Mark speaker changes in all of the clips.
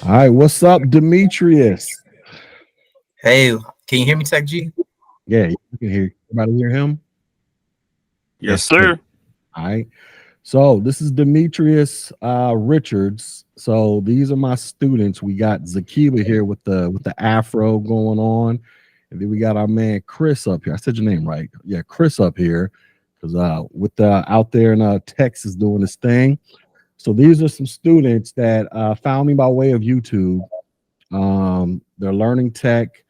Speaker 1: All right, what's up, Demetrius?
Speaker 2: Hey, can you hear me, Tech G?
Speaker 1: Yeah, you can hear. Everybody hear him?
Speaker 3: Yes,
Speaker 1: Good.
Speaker 3: sir.
Speaker 1: All right. So this is Demetrius Richards. So these are my students. We got Zakiba here with the afro going on, and then we got our man Chris up here. I said your name right. Yeah, Chris up here, because with out there in Texas doing this thing. So these are some students that found me by way of YouTube. They're learning tech.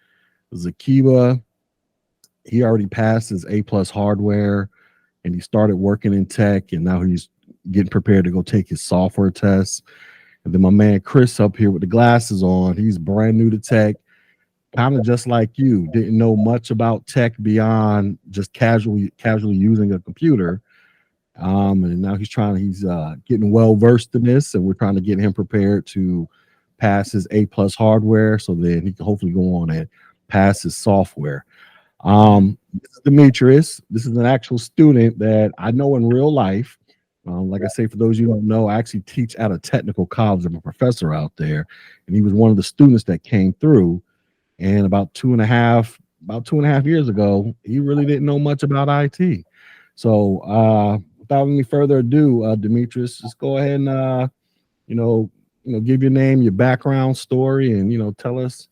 Speaker 1: Zakiba, he already passed his A plus hardware and he started working in tech and now he's getting prepared to go take his software tests. And then my man Chris up here with the glasses on, he's brand new to tech, kind of just like you, didn't know much about tech beyond just casually using a computer. And now he's getting well versed in this, and we're trying to get him prepared to pass his A plus hardware so then he can hopefully go on and pass his software. This is Demetrius. This is an actual student that I know in real life. Like I say, for those you don't know, I actually teach at a technical college. I'm a professor out there, and he was one of the students that came through. And about 2.5 years ago, he really didn't know much about IT. So, without any further ado, Demetrius, just go ahead and you know, give your name, your background story, and tell us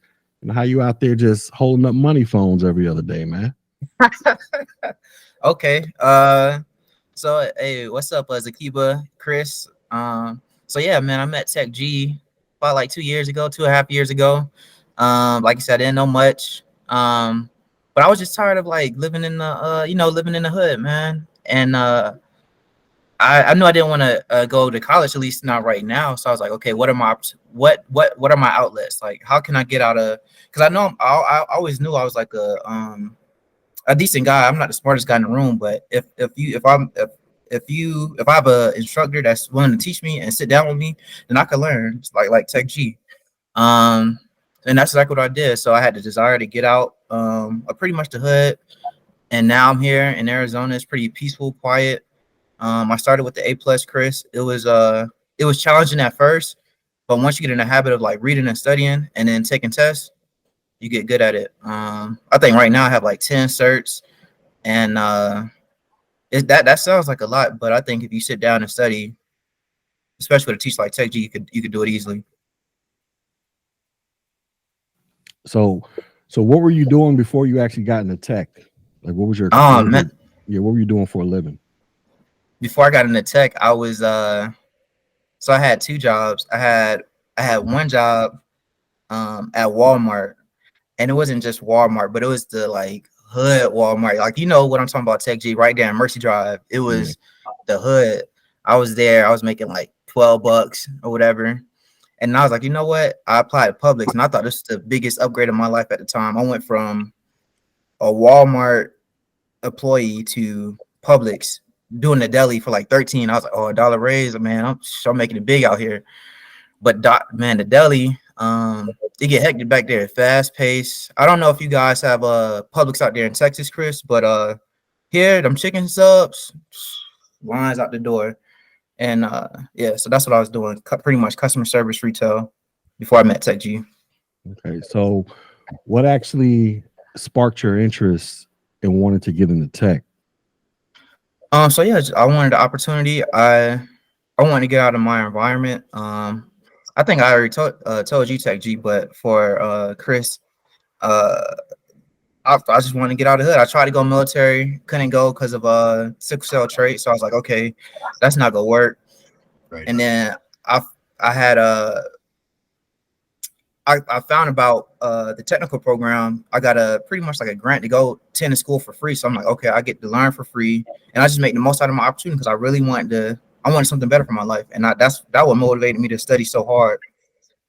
Speaker 1: how you out there just holding up money phones every other day, man.
Speaker 2: Okay. So hey, what's up, Zakiba, Chris? So yeah, man, I met Tech G about like 2 years ago, 2.5 years ago. Like I said, I didn't know much. But I was just tired of like living in the living in the hood, man. And I knew I didn't want to go to college, at least not right now. So I was like, okay, what are my what are my outlets? Like, how can I get out of? Because I know I always knew I was like a decent guy. I'm not the smartest guy in the room, but if I have a instructor that's willing to teach me and sit down with me, then I can learn. It's like Tech G. Um, and that's exactly what I did. So I had the desire to get out of pretty much the hood, and now I'm here in Arizona. It's pretty peaceful, quiet. I started with the A plus, Chris. It was challenging at first, but once you get in the habit of like reading and studying and then taking tests, you get good at it. I think right now I have like 10 certs, and that sounds like a lot, but I think if you sit down and study, especially with a teacher like Tech G, you could do it easily.
Speaker 1: So, so what were you doing before you actually got into tech? Like, what was your
Speaker 2: Man,
Speaker 1: yeah, what were you doing for a living?
Speaker 2: before I got into tech, I was so I had two jobs. I had one job at Walmart, and it wasn't just Walmart, but it was the like hood Walmart. Like you know what I'm talking about, Tech G, right there in Mercy Drive. It
Speaker 1: Yeah.
Speaker 2: was the hood. I was there. I was making like $12 or whatever. And I was like, you know what? I applied to Publix, and I thought this was the biggest upgrade of my life at the time. I went from a Walmart employee to Publix doing the deli for like 13. I was like, oh, $1 raise, man. I'm making it big out here. But man, the deli, it get hectic back there, fast pace. I don't know if you guys have Publix out there in Texas, Chris, but here them chicken subs, lines out the door. And yeah, so that's what I was doing, pretty much customer service retail before I met Tech G.
Speaker 1: Okay. So, what actually sparked your interest in wanting to get into tech?
Speaker 2: So yeah, I wanted the opportunity. I wanted to get out of my environment. I think I already told you, Tech G, but for Chris, uh, I just wanted to get out of the hood. I tried to go military, couldn't go because of sickle cell trait. So I was like, okay, that's not gonna work.
Speaker 3: Right.
Speaker 2: And then I I had I found about the technical program. I got a pretty much like a grant to go attend a school for free. So I'm like, okay, I get to learn for free, and I just make the most out of my opportunity because I really wanted to. I wanted something better for my life, and that what motivated me to study so hard.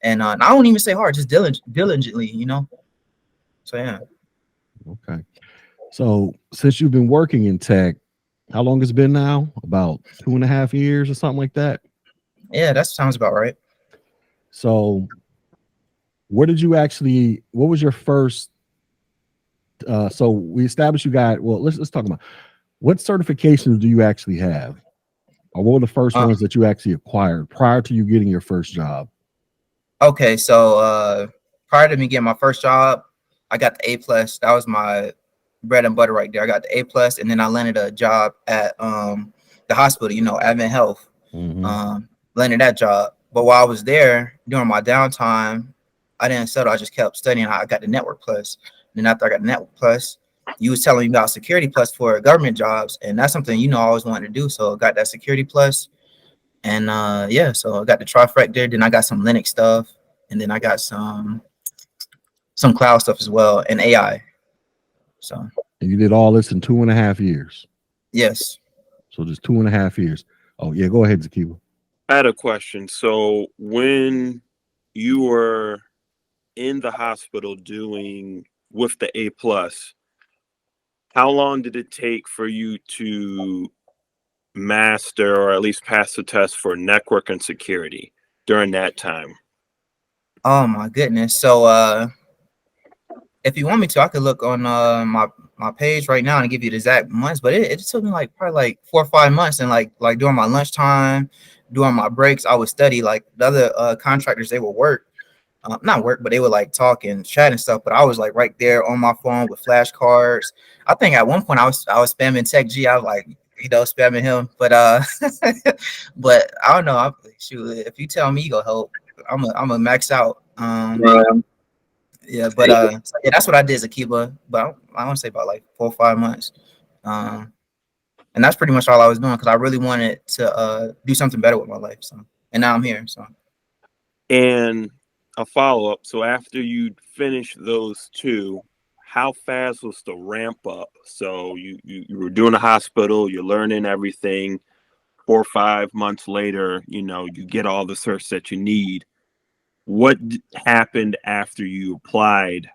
Speaker 2: And I don't even say hard, just diligently, you know. So yeah,
Speaker 1: Okay. So, since you've been working in tech, how long has it been now? About 2.5 years or something like that.
Speaker 2: yeah, that sounds about right.
Speaker 1: So, what was your first? So we established you got. Well, let's talk about what certifications do you actually have, or what were the first
Speaker 2: Uh,
Speaker 1: ones that you actually acquired prior to you getting your first job?
Speaker 2: Okay, so prior to me getting my first job, I got the A+. That was my bread and butter right there. I got the A+, and then I landed a job at the hospital, Advent Health.
Speaker 1: Mm-hmm.
Speaker 2: Landed that job. But while I was there during my downtime, I didn't settle. I just kept studying. I got the Network Plus. And then after I got the Network Plus, you was telling me about Security Plus for government jobs, and that's something I always wanted to do. So I got that Security Plus, and yeah, so I got the trifecta. Then I got some Linux stuff, and then I got some cloud stuff as well, and AI. So
Speaker 1: And you did all this in 2.5 years.
Speaker 2: yes.
Speaker 1: So just 2.5 years. Oh yeah, go ahead, Zakiba.
Speaker 3: I had a question. So when you were in the hospital doing with the A+, how long did it take for you to master or at least pass the test for network and security during that time?
Speaker 2: Oh my goodness. So if you want me to, I could look on my page right now and give you the exact months, but it took me like probably like 4 or 5 months, and like during my lunchtime, during my breaks, I would study. Like the other contractors, they would work, not work, but they would like talk and chat and stuff. But I was like right there on my phone with flashcards. I think at one point I was spamming Tech G. I was like, spamming him, but but I don't know. Shoot, if you tell me you go help, I'm a max out. Yeah, but so yeah, that's what I did as a Kiba. But I want to say about like 4 or 5 months, um, and that's pretty much all I was doing because I really wanted to do something better with my life. So, and now I'm here. So,
Speaker 3: And a follow-up. So after you finished those two, how fast was the ramp up? So you were doing the hospital, you're learning everything. 4 or 5 months later, you get all the certs that you need. What happened after you applied,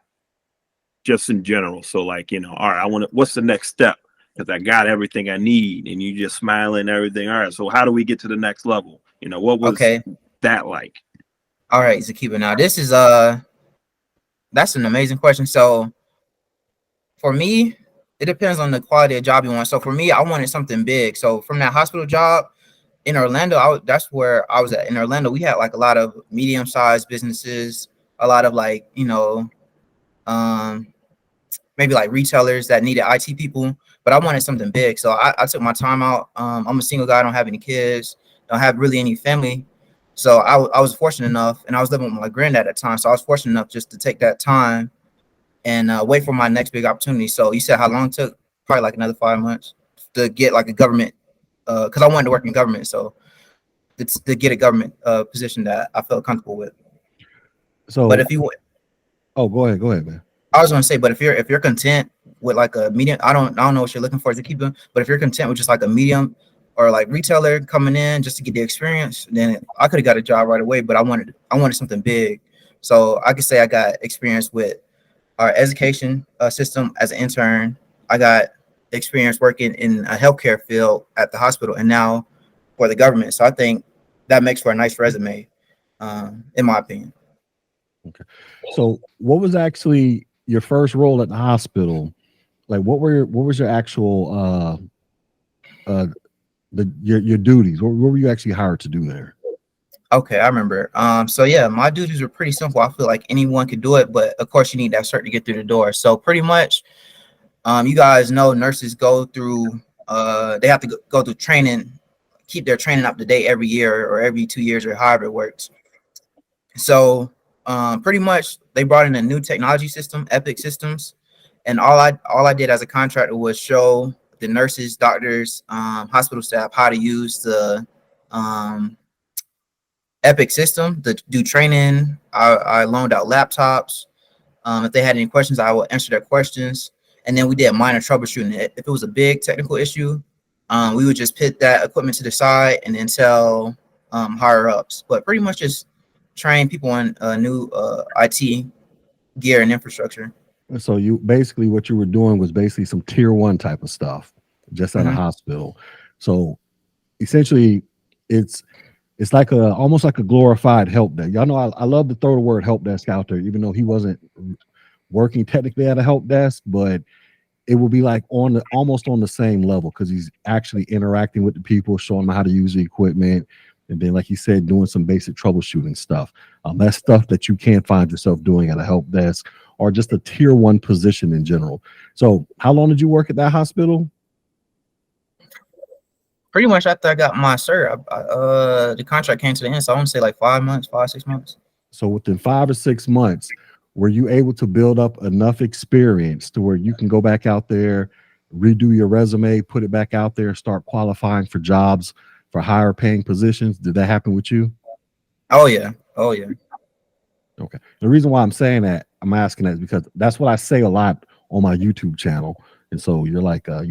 Speaker 3: just in general? So like, all right, what's the next step? Because I got everything I need, and you just smiling and everything. All right, so how do we get to the next level? What was
Speaker 2: okay,
Speaker 3: that like?
Speaker 2: all right, Zakiba. Now this is that's an amazing question. So for me, it depends on the quality of job you want. So for me, I wanted something big. So from that hospital job in Orlando, that's where I was at. In Orlando, we had like a lot of medium-sized businesses, a lot of like um maybe like retailers that needed IT people, but I wanted something big. So I took my time out. I'm a single guy. I don't have any kids. Don't have really any family. So I was fortunate enough, and I was living with my granddad at the time. So I was fortunate enough just to take that time and wait for my next big opportunity. So you said how long it took? Probably like another 5 months to get like a government, because I wanted to work in government. So to get a government position that I felt comfortable with. But
Speaker 1: So
Speaker 2: if you
Speaker 1: go ahead, man.
Speaker 2: I was gonna say, but if you're content with like a medium, I don't know what you're looking for to keep them, but if you're content with just like a medium or like retailer coming in just to get the experience, then I could have got a job right away. But I wanted something big, so I could say I got experience with our education system as an intern. I got experience working in a healthcare field at the hospital, and now for the government. So I think that makes for a nice resume, in my opinion.
Speaker 1: Okay. So what was actually your first role at the hospital? Like what was your actual your duties? What were you actually hired to do there?
Speaker 2: Okay, I remember. So yeah, my duties were pretty simple. I feel like anyone could do it, but of course you need that cert to get through the door. So pretty much, you guys know nurses go through they have to go through training, keep their training up to date every year or every 2 years or however it works. So pretty much they brought in a new technology system, Epic Systems, and all I did as a contractor was show the nurses, doctors, hospital staff how to use the Epic system to do training. I loaned out laptops. If they had any questions, I would answer their questions. And then we did minor troubleshooting. If it was a big technical issue, we would just put that equipment to the side and then tell higher ups. But pretty much just train people on new IT gear and infrastructure.
Speaker 1: So you basically what you were doing was basically some tier one type of stuff, just at a
Speaker 2: Hmm.
Speaker 1: hospital. So essentially, it's it's like a almost like a glorified help desk. Y'all know I love to throw the word help desk out there, even though he wasn't working technically at a help desk, but it will be like almost on the same level because he's actually interacting with the people, showing them how to use the equipment, and then, like you said, doing some basic troubleshooting stuff. That's stuff that you can't find yourself doing at a help desk or just a tier one position in general. So, how long did you work at that hospital?
Speaker 2: Pretty much after I got my cert, the contract came to the end. So I want to say like 5 months, 5, 6 months.
Speaker 1: So, within 5 or 6 months, were you able to build up enough experience to where you can go back out there, redo your resume, put it back out there, start qualifying for jobs for higher paying positions? Did that happen with you?
Speaker 2: Oh yeah, oh yeah.
Speaker 1: Okay. The reason why I'm asking that is because that's what I say a lot on my YouTube channel. And so you're like, a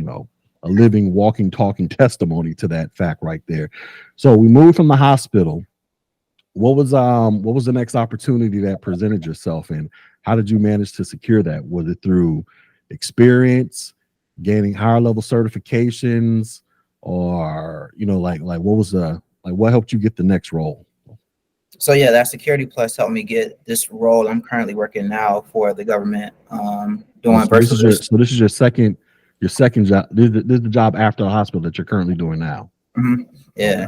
Speaker 1: living, walking, talking testimony to that fact right there. So we moved from the hospital. What was the next opportunity that presented yourself, and how did you manage to secure that? Was it through experience, gaining higher level certifications, or what helped you get the next role?
Speaker 2: So yeah, that Security Plus helped me get this role. I'm currently working now for the government, doing virtual.
Speaker 1: This is your second job. This is the job after the hospital that you're currently doing now.
Speaker 2: Yeah.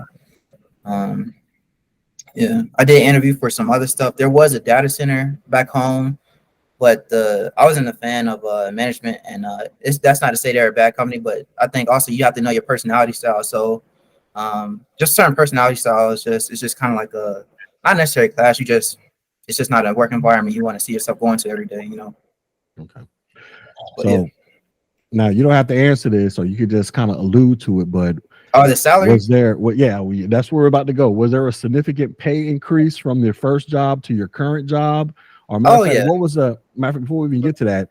Speaker 2: Okay. Yeah, I did interview for some other stuff. There was a data center back home, but I wasn't a fan of management, and that's not to say they're a bad company, but I think also you have to know your personality style. So just certain personality styles, it's just kind of like a not necessarily class. It's just not a work environment you want to see yourself going to every day.
Speaker 1: Okay.
Speaker 2: But,
Speaker 1: so
Speaker 2: yeah.
Speaker 1: Now you don't have to answer this, or you could just kind of allude to it, but
Speaker 2: the salary?
Speaker 1: was there? That's where we're about to go. Was there a significant pay increase from your first job to your current job? Or matter of fact, what was before we even get to that,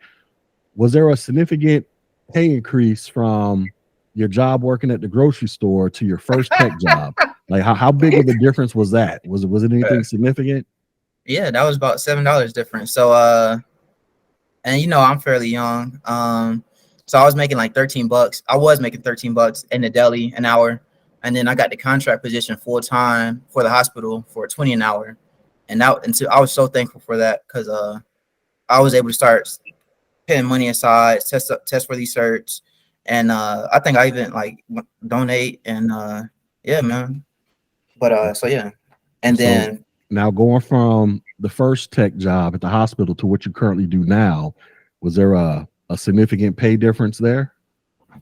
Speaker 1: was there a significant pay increase from your job working at the grocery store to your first tech job? Like how big of a difference was that? Was it anything significant?
Speaker 2: Yeah, that was about $7 difference. So and I'm fairly young. So I was making like $13. I was making $13 in the deli an hour. And then I got the contract position full time for the hospital for $20 an hour. And so I was so thankful for that, because I was able to start putting money aside, test for these certs. And I think I even like donate, and yeah, man. But so yeah. And then
Speaker 1: now going from the first tech job at the hospital to what you currently do now, was there a significant pay difference there?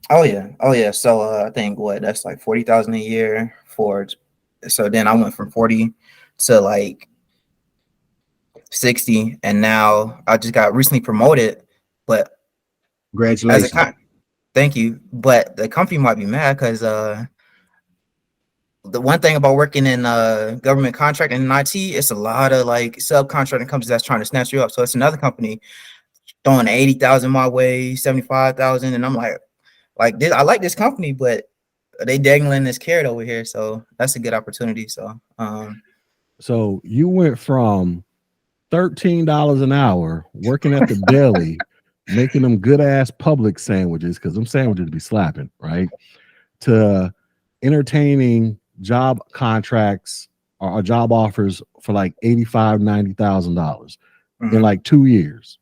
Speaker 2: Oh yeah. So I think that's like 40,000 a year for. So then I went from 40 to like 60, and now I just got recently promoted. But
Speaker 1: congratulations.
Speaker 2: Thank you. But the company might be mad, because the one thing about working in government contract and in IT, it's a lot of like subcontracting companies that's trying to snatch you up. So it's another company throwing 80,000 my way, 75,000, and I'm like this. I like this company, but they dangling this carrot over here. So that's a good opportunity.
Speaker 1: So you went from $13 an hour working at the deli, making them good ass Publix sandwiches, because them sandwiches be slapping, right? To entertaining job contracts or job offers for like $85,000, $90,000 in like 2 years.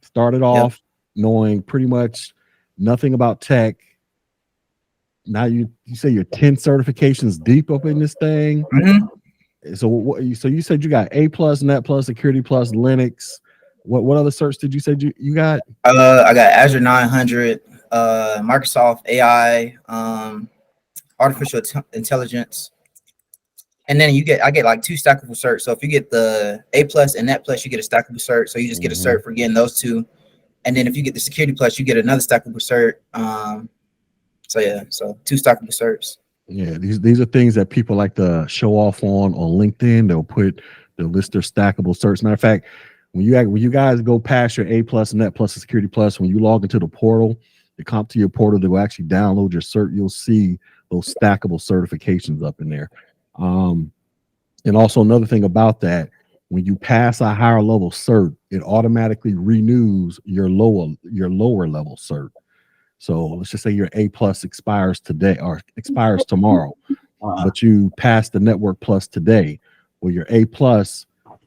Speaker 1: Started off knowing pretty much nothing about tech. Now you say you're 10 certifications deep up in this thing. So you said you got A+, Net+, Security+, Linux. What other certs did you say you got?
Speaker 2: I got Azure 900, Microsoft AI, artificial intelligence, and then I get like 2 stackable certs. So if you get the A+ and Net+, you get a stackable cert. So you just get a cert for getting those 2, and then if you get the Security+, you get another stackable cert. So 2 stackable certs.
Speaker 1: Yeah, these are things that people like to show off on LinkedIn. They'll list their stackable certs. Matter of fact, when you guys go past your A+, Net+, and Security+, when you log into the portal, the CompTIA portal, they will actually download your cert. You'll see those stackable certifications up in there. And also another thing about that, when you pass a higher level cert, it automatically renews your lower level cert. So let's just say your A+ expires today or expires tomorrow, but you passed the Network Plus today. Well, your A+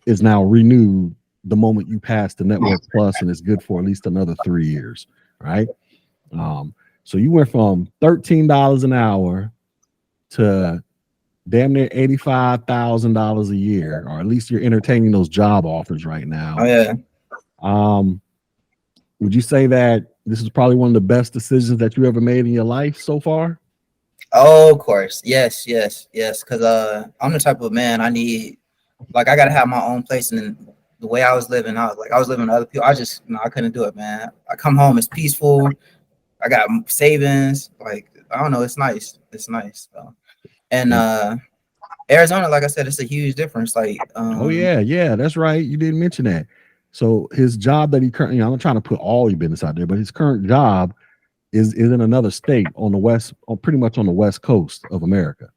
Speaker 1: is now renewed the moment you pass the Network Plus, and it's good for at least another 3 years, right? So you went from $13 an hour to damn near $85,000 a year, or at least you're entertaining those job offers right now.
Speaker 2: Oh yeah.
Speaker 1: Um, would you say that this is probably one of the best decisions that you ever made in your life so far?
Speaker 2: Oh, of course. Yes, yes, yes. Cause I'm the type of man I need. Like I gotta have my own place, and then the way I was living, I was living with other people. I just I couldn't do it, man. I come home, it's peaceful. I got savings. Like I don't know, it's nice. It's nice. So. And
Speaker 1: Yeah.
Speaker 2: Arizona, like I said, it's a huge difference. Like
Speaker 1: Oh yeah, yeah, that's right. You didn't mention that. So his job that he currently, I'm not trying to put all your business out there, but his current job is in another state on the west, on pretty much on the west coast of America.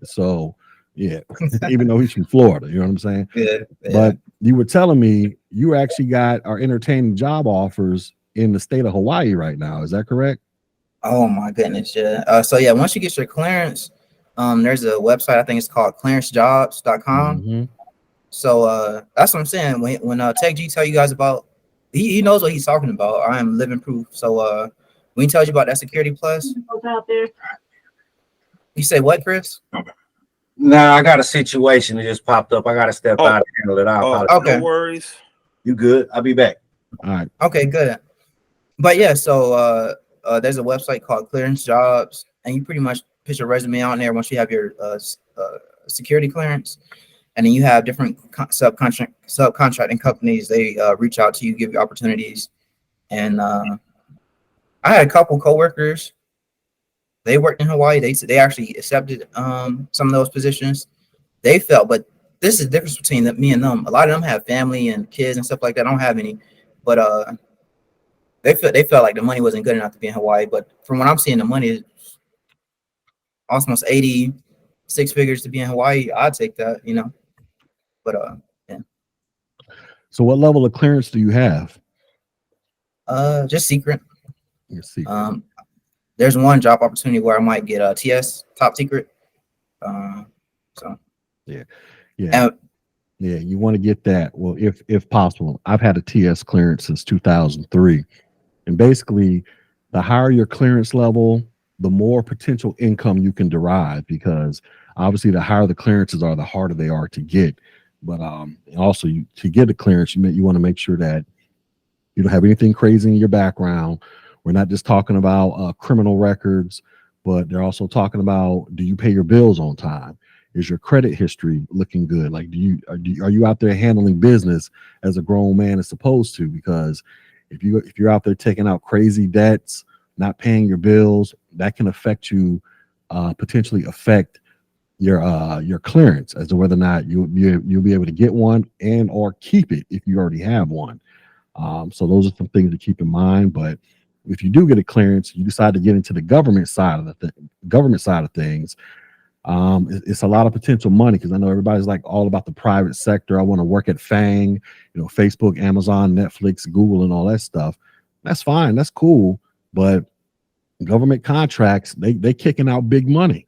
Speaker 1: So yeah, even though he's from Florida, you know what I'm saying?
Speaker 2: yeah, yeah.
Speaker 1: But you were telling me you actually got are entertaining job offers in the state of Hawaii right now. Is that correct?
Speaker 2: Oh my goodness, yeah. So yeah, once you get your clearance, there's a website I think it's called clearancejobs.com.
Speaker 1: Mm-hmm.
Speaker 2: So that's what I'm saying. When Tech G tell you guys about, he knows what he's talking about. I am living proof. So when he tells you about that security plus, out there. You say what, Chris?
Speaker 4: Nah, I got a situation that just popped up. I got to step out and handle it. I apologize.
Speaker 2: Okay.
Speaker 3: No worries.
Speaker 4: You good? I'll be back.
Speaker 1: All right.
Speaker 2: Okay, good. But yeah, so there's a website called Clearance Jobs, and you pretty much put your resume on there once you have your security clearance, and then you have different subcontracting companies. They reach out to you, give you opportunities, and I had a couple coworkers. They worked in Hawaii. They actually accepted some of those positions. They felt, but this is the difference between me and them. A lot of them have family and kids and stuff like that. I don't have any, but they felt like the money wasn't good enough to be in Hawaii. But from what I'm seeing, the money is almost 86 figures to be in Hawaii. I'd take that, you know. But yeah.
Speaker 1: So what level of clearance do you have?
Speaker 2: Just secret.
Speaker 1: Your secret.
Speaker 2: There's one job opportunity where I might get a TS, top secret. So
Speaker 1: yeah. Yeah, you want to get that. Well, if possible. I've had a TS clearance since 2003. And basically, the higher your clearance level, the more potential income you can derive, because obviously the higher the clearances are, the harder they are to get. But also to get a clearance, you want to make sure that you don't have anything crazy in your background. We're not just talking about criminal records, but they're also talking about, do you pay your bills on time? Is your credit history looking good? Like, are you out there handling business as a grown man is supposed to? Because if you're out there taking out crazy debts, not paying your bills, that can affect you, potentially affect your clearance as to whether or not you'll be able to get one and or keep it if you already have one. So those are some things to keep in mind. But if you do get a clearance, you decide to get into the government side of things. It's a lot of potential money, because I know everybody's like all about the private sector. I want to work at FANG, Facebook, Amazon, Netflix, Google, and all that stuff. That's fine. That's cool. But government contracts, they kicking out big money.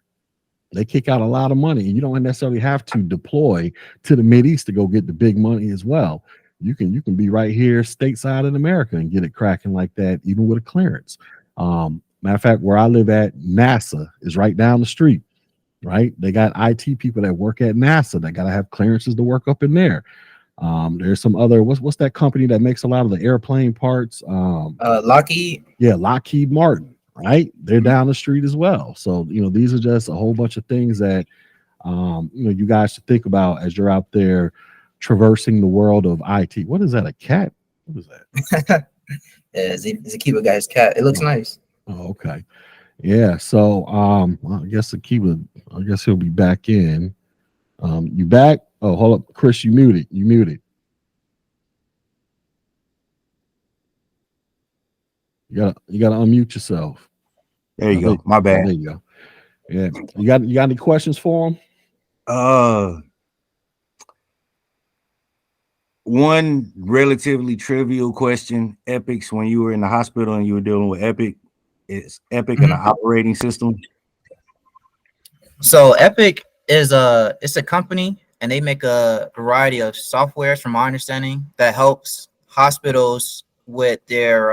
Speaker 1: They kick out a lot of money, and you don't necessarily have to deploy to the Mideast to go get the big money as well. You can be right here stateside in America and get it cracking like that, even with a clearance. Matter of fact, where I live at, NASA is right down the street. Right, they got IT people that work at NASA that got to have clearances to work up in there. There's some other, what's that company that makes a lot of the airplane parts?
Speaker 2: Lockheed.
Speaker 1: Yeah, Lockheed Martin. Right, they're down the street as well. So these are just a whole bunch of things that you guys should think about as you're out there traversing the world of IT. What is that? A cat? What is that?
Speaker 2: Yeah, Zakiba guy's cat. It looks nice.
Speaker 1: Oh, okay. Yeah. So well, I guess he'll be back in. You back? Oh, hold up, Chris, you muted. You muted. You gotta unmute yourself.
Speaker 4: There you go. My bad.
Speaker 1: There you go. Yeah. You got any questions for him?
Speaker 4: One relatively trivial question. Epics, when you were in the hospital and you were dealing with Epic, is Epic an operating system?
Speaker 2: So Epic is it's a company, and they make a variety of softwares, from my understanding, that helps hospitals with their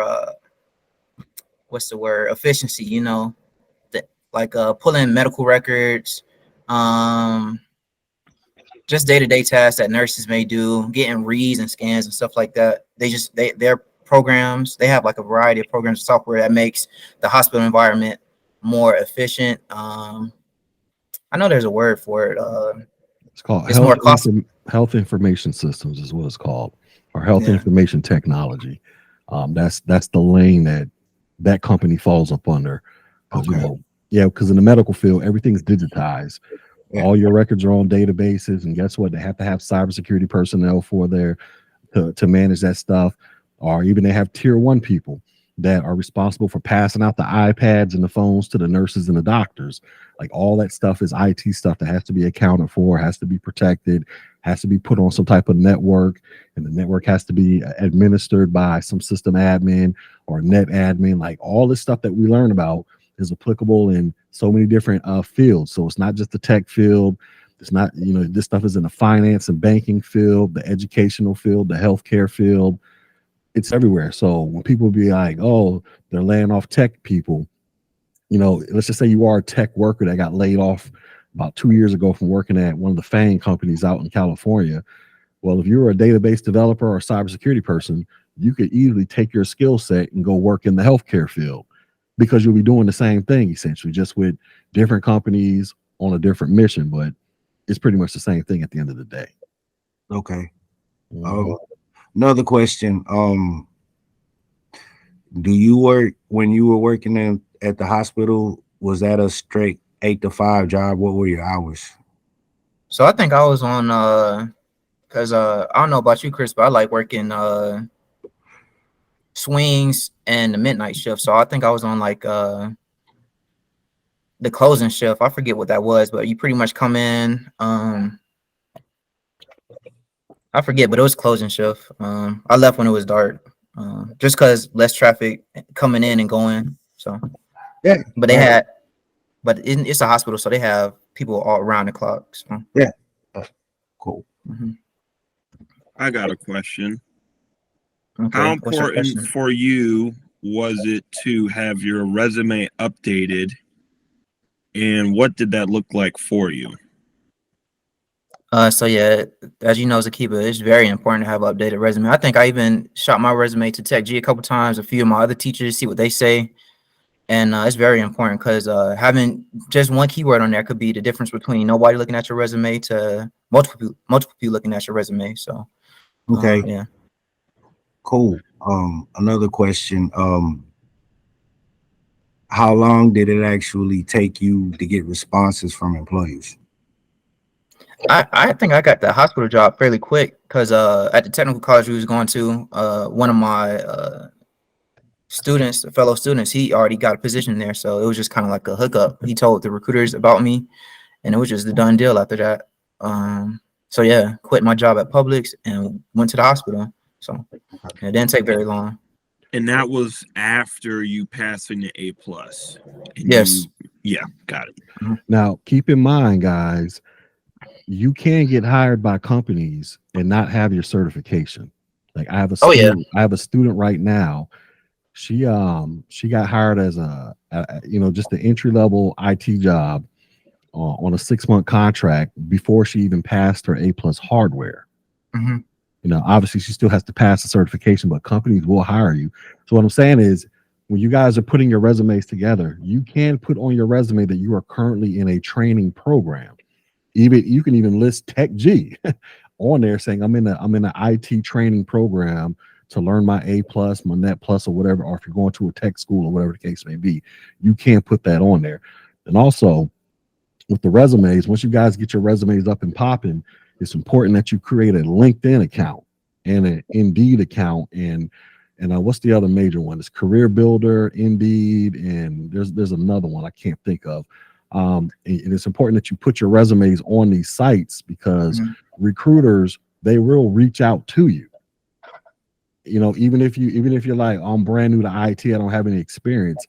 Speaker 2: efficiency, like pulling medical records, Just day-to-day tasks that nurses may do, getting reads and scans and stuff like that. Their programs, they have like a variety of programs and software that makes the hospital environment more efficient. I know there's a word for it.
Speaker 1: It's called
Speaker 2: It's more cost.
Speaker 1: health information systems is what it's called, or health
Speaker 2: Yeah.
Speaker 1: information technology. That's the lane that company falls up under. Because because in the medical field, everything's digitized.
Speaker 4: Yeah.
Speaker 1: All your records are on databases, and guess what? They have to have cybersecurity personnel for their to manage that stuff, or even they have tier one people that are responsible for passing out the iPads and the phones to the nurses and the doctors. Like all that stuff is IT stuff that has to be accounted for, has to be protected, has to be put on some type of network, and the network has to be administered by some system admin or net admin. Like all this stuff that we learn about is applicable in so many different fields. So it's not just the tech field. It's not, this stuff is in the finance and banking field, the educational field, the healthcare field. It's everywhere. So when people be like, oh, they're laying off tech people, let's just say you are a tech worker that got laid off about 2 years ago from working at one of the FANG companies out in California. Well, if you're a database developer or a cybersecurity person, you could easily take your skill set and go work in the healthcare field, because you'll be doing the same thing essentially, just with different companies on a different mission, but it's pretty much the same thing at the end of the day.
Speaker 4: Okay.
Speaker 1: Mhm.
Speaker 4: Another question. Do you work when you were working at the hospital? Was that a straight 8 to 5 job? What were your hours?
Speaker 2: So I think I was on because I don't know about you, Chris, but I like working swings and the midnight shift. So I think I was on like the closing shift. I forget what that was, but you pretty much come in. I forget, but it was closing shift. I left when it was dark, just because less traffic coming in and going. So
Speaker 4: Yeah,
Speaker 2: but it's a hospital, so they have people all around the clock. So.
Speaker 4: Yeah, cool.
Speaker 2: Mm-hmm.
Speaker 3: I got a question.
Speaker 2: Okay.
Speaker 3: How
Speaker 2: What's your
Speaker 3: important
Speaker 2: question?
Speaker 3: for you was it to have your resume updated, and what did that look like for you?
Speaker 2: So yeah, as you know, Zakiba, it's very important to have an updated resume. I think I even shot my resume to Tech G a couple times. A few of my other teachers, see what they say, and it's very important because having just one keyword on there could be the difference between nobody looking at your resume to multiple people looking at your resume. So
Speaker 4: Okay.
Speaker 2: yeah.
Speaker 4: Cool. Another question. How long did it actually take you to get responses from employers?
Speaker 2: I think I got the hospital job fairly quick because at the technical college we was going to, one of my fellow students, he already got a position there, so it was just kind of like a hookup. He told the recruiters about me, and it was just a done deal after that. So yeah, quit my job at Publix and went to the hospital. So it didn't take very long.
Speaker 3: And that was after you passing the A+.
Speaker 2: Yes.
Speaker 3: Yeah, got it.
Speaker 1: Now, keep in mind, guys, you can get hired by companies and not have your certification. Like I have a student right now. She got hired as just an entry level IT job on a 6-month contract before she even passed her A+ hardware.
Speaker 2: Mm-hmm.
Speaker 1: Obviously she still has to pass the certification, but companies will hire you. So what I'm saying is, when you guys are putting your resumes together, you can put on your resume that you are currently in a training program. Even you can even list Tech G on there saying I'm in an IT training program to learn my A+, my Net Plus, or whatever. Or if you're going to a tech school or whatever the case may be, you can put that on there. And also with the resumes, once you guys get your resumes up and popping, it's important that you create a LinkedIn account and an Indeed account and what's the other major one? It's Career Builder, Indeed, and there's another one I can't think of. And it's important that you put your resumes on these sites because recruiters, they will reach out to you. Even if you're like, I'm brand new to IT, I don't have any experience,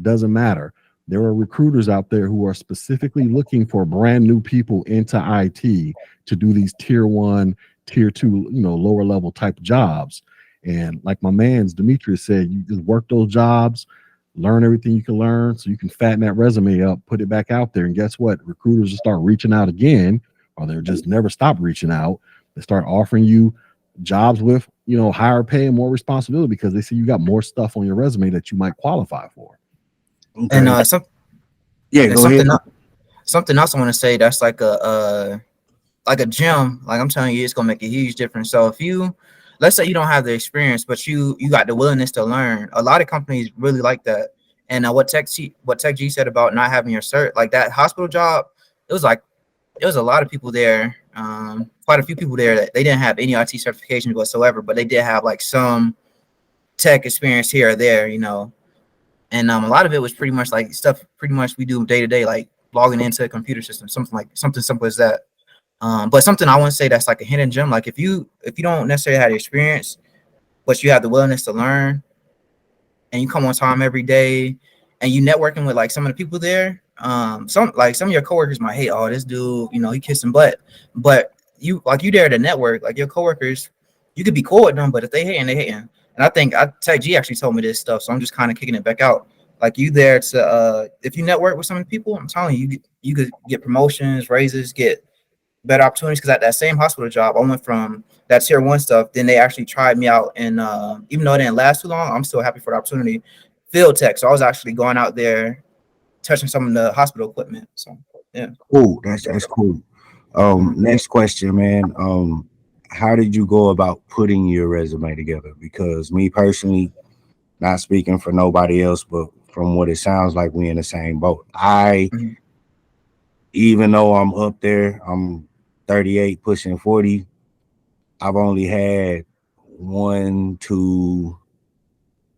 Speaker 1: doesn't matter. There are recruiters out there who are specifically looking for brand new people into IT to do these tier 1, tier 2, lower level type jobs. And like my man's Demetrius said, you just work those jobs, learn everything you can learn so you can fatten that resume up, put it back out there. And guess what? Recruiters will start reaching out again, or they'll just never stop reaching out. They start offering you jobs with, higher pay and more responsibility because they see you got more stuff on your resume that you might qualify for.
Speaker 4: Okay.
Speaker 2: And
Speaker 4: Yeah, go ahead.
Speaker 2: something else I want to say that's like a gym. Like I'm telling you, it's gonna make a huge difference. So if you, let's say you don't have the experience, but you got the willingness to learn, a lot of companies really like that. And what Tech G said about not having your cert, like that hospital job, it was a lot of people there, quite a few people there that they didn't have any IT certifications whatsoever, but they did have like some tech experience here or there, and a lot of it was pretty much like stuff pretty much we do day to day, like logging into a computer system, something simple as that. But something I want to say that's like a hidden gem, like if you don't necessarily have the experience, but you have the willingness to learn, and you come on time every day, and you networking with like some of the people there. Some of your coworkers might hate, oh, this dude, he kissing butt, but you there to network, like your coworkers, you could be cool with them, but if they hating, they hating. And I think Tech G actually told me this stuff, so I'm just kind of kicking it back out. Like you there to if you network with some of the people, I'm telling you, you could get promotions, raises, get better opportunities. Because at that same hospital job, I went from that tier 1 stuff. Then they actually tried me out, and even though it didn't last too long, I'm still happy for the opportunity. Field tech. So I was actually going out there, touching some of the hospital equipment. So yeah.
Speaker 4: Cool. That's cool. Next question, man. How did you go about putting your resume together? Because me personally, not speaking for nobody else, but from what it sounds like, we in the same boat. Even though I'm up there, I'm 38 pushing 40, I've only had 1, 2,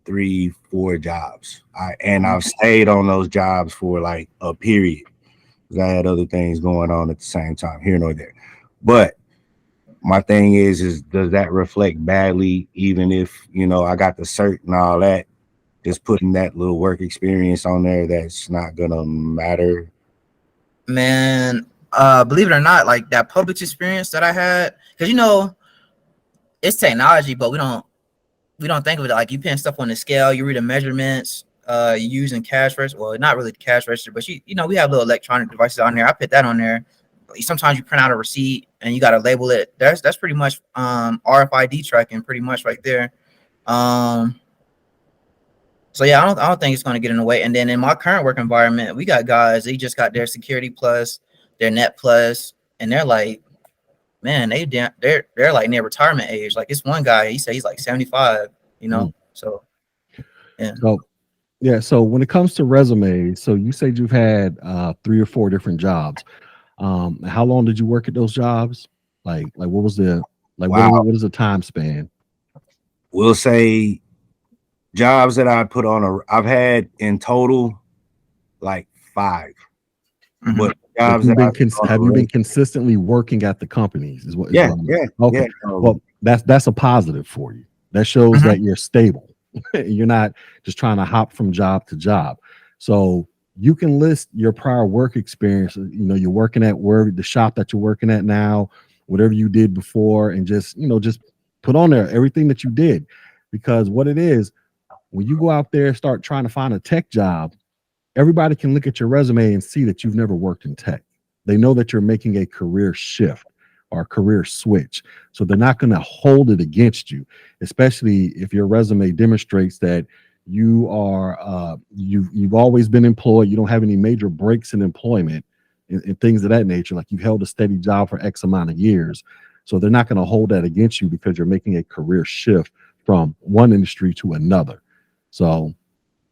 Speaker 4: 3, 4 jobs. I've stayed on those jobs for like a period because I had other things going on at the same time, here nor there. But my thing is does that reflect badly, even if I got the cert and all that? Just putting that little work experience on there, that's not gonna matter.
Speaker 2: Man, believe it or not, like that public experience that I had, because it's technology, but we don't think of it like you putting stuff on the scale, you read the measurements, you using cash register. Well, not really the cash register, but we have little electronic devices on there. I put that on there. Sometimes you print out a receipt and you got to label it. That's pretty much RFID tracking, pretty much right there. So yeah, I don't think it's going to get in the way. And then in my current work environment, we got guys, they just got their security plus, their net plus, and they're like, man, they're like near retirement age. Like it's one guy, he said he's like 75, So
Speaker 1: yeah. So when it comes to resumes, so you said you've had 3 or 4 different jobs. How long did you work at those jobs? Like what was the
Speaker 4: Wow.
Speaker 1: what is the time span?
Speaker 4: We'll say jobs that I put on I've had in total like 5. But jobs
Speaker 1: Have you been consistently working at the companies? Is what?
Speaker 4: Yeah.
Speaker 1: Okay. Well, that's a positive for you. That shows that you're stable. You're not just trying to hop from job to job. So you can list your prior work experience. You're working at the shop that you're working at now, whatever you did before, and just put on there everything that you did. Because what it is, when you go out there and start trying to find a tech job, everybody can look at your resume and see that you've never worked in tech. They know that you're making a career shift or a career switch. So they're not going to hold it against you, especially if your resume demonstrates that you are you've always been employed. You don't have any major breaks in employment and things of that nature. Like you've held a steady job for X amount of years. So they're not going to hold that against you because you're making a career shift from one industry to another. So